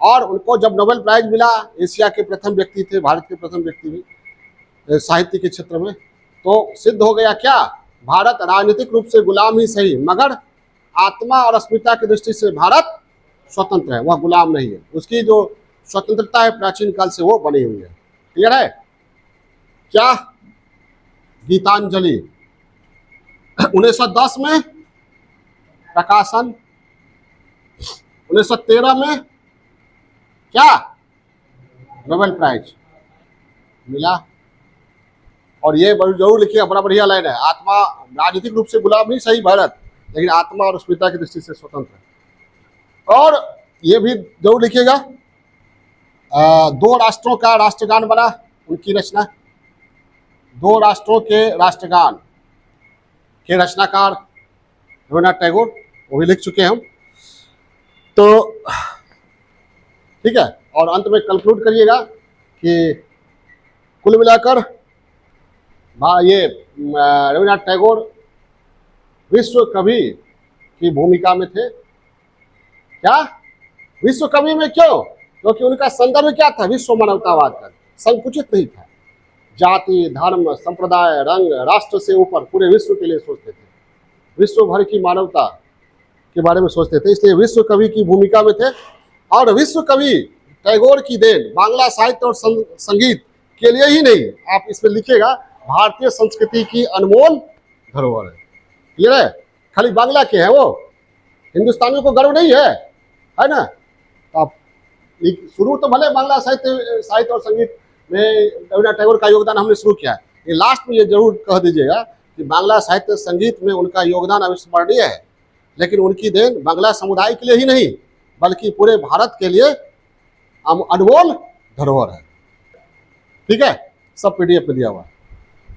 और उनको जब नोबेल प्राइज मिला, एशिया के प्रथम व्यक्ति थे, भारत के प्रथम व्यक्ति भी साहित्य के क्षेत्र में, तो सिद्ध हो गया क्या, भारत राजनीतिक रूप से गुलाम ही सही मगर आत्मा और अस्मिता की दृष्टि से भारत स्वतंत्र है, वह गुलाम नहीं है। उसकी जो स्वतंत्रता है प्राचीन काल से वो बनी हुई है। क्लियर है क्या? गीतांजलि 1910 में प्रकाशन, 1913 में क्या नोबेल प्राइज मिला। और ये जरूर लिखिएगा, बड़ा बढ़िया लाइन है, आत्मा राजनीतिक रूप से गुलाम नहीं सही भारत, लेकिन आत्मा और अस्मिता की दृष्टि से स्वतंत्र है। और ये भी जरूर लिखिएगा, दो राष्ट्रों का राष्ट्रगान बना, उनकी रचना, दो राष्ट्रों के राष्ट्रगान के रचनाकार रवीन्द्रनाथ टैगोर, वो भी लिख चुके हैं हम। तो ठीक है, और अंत में कंक्लूड करिएगा कि कुल मिलाकर ये रवीन्द्रनाथ टैगोर विश्व कवि की भूमिका में थे। क्या विश्व कवि में क्यों? क्योंकि उनका संदर्भ क्या था, विश्व मानवतावाद का, संकुचित नहीं था, जाति धर्म संप्रदाय रंग राष्ट्र से ऊपर पूरे विश्व के लिए सोचते थे, विश्व भर की मानवता के बारे में सोचते थे, इसलिए विश्व कवि की भूमिका में थे। और विश्व कवि टैगोर की देन बांग्ला साहित्य और संगीत के लिए ही नहीं, आप इसमें लिखिएगा भारतीय संस्कृति की अनमोल धरोहर है। क्लियर है? खाली बांग्ला के हैं वो, हिंदुस्तानियों को गर्व नहीं है ना? तो आप शुरू तो भले बांग्ला साहित्य और संगीत में रवीन्द्रनाथ टैगोर का योगदान हमने शुरू किया है, ये लास्ट में ये जरूर कह दीजिएगा कि बांग्ला साहित्य संगीत में उनका योगदान अविस्मरणीय है, लेकिन उनकी देन बांग्ला समुदाय के लिए ही नहीं बल्कि पूरे भारत के लिए अनमोल धरोहर है। ठीक है, सब PDF पे दिया हुआ है।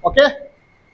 ओके।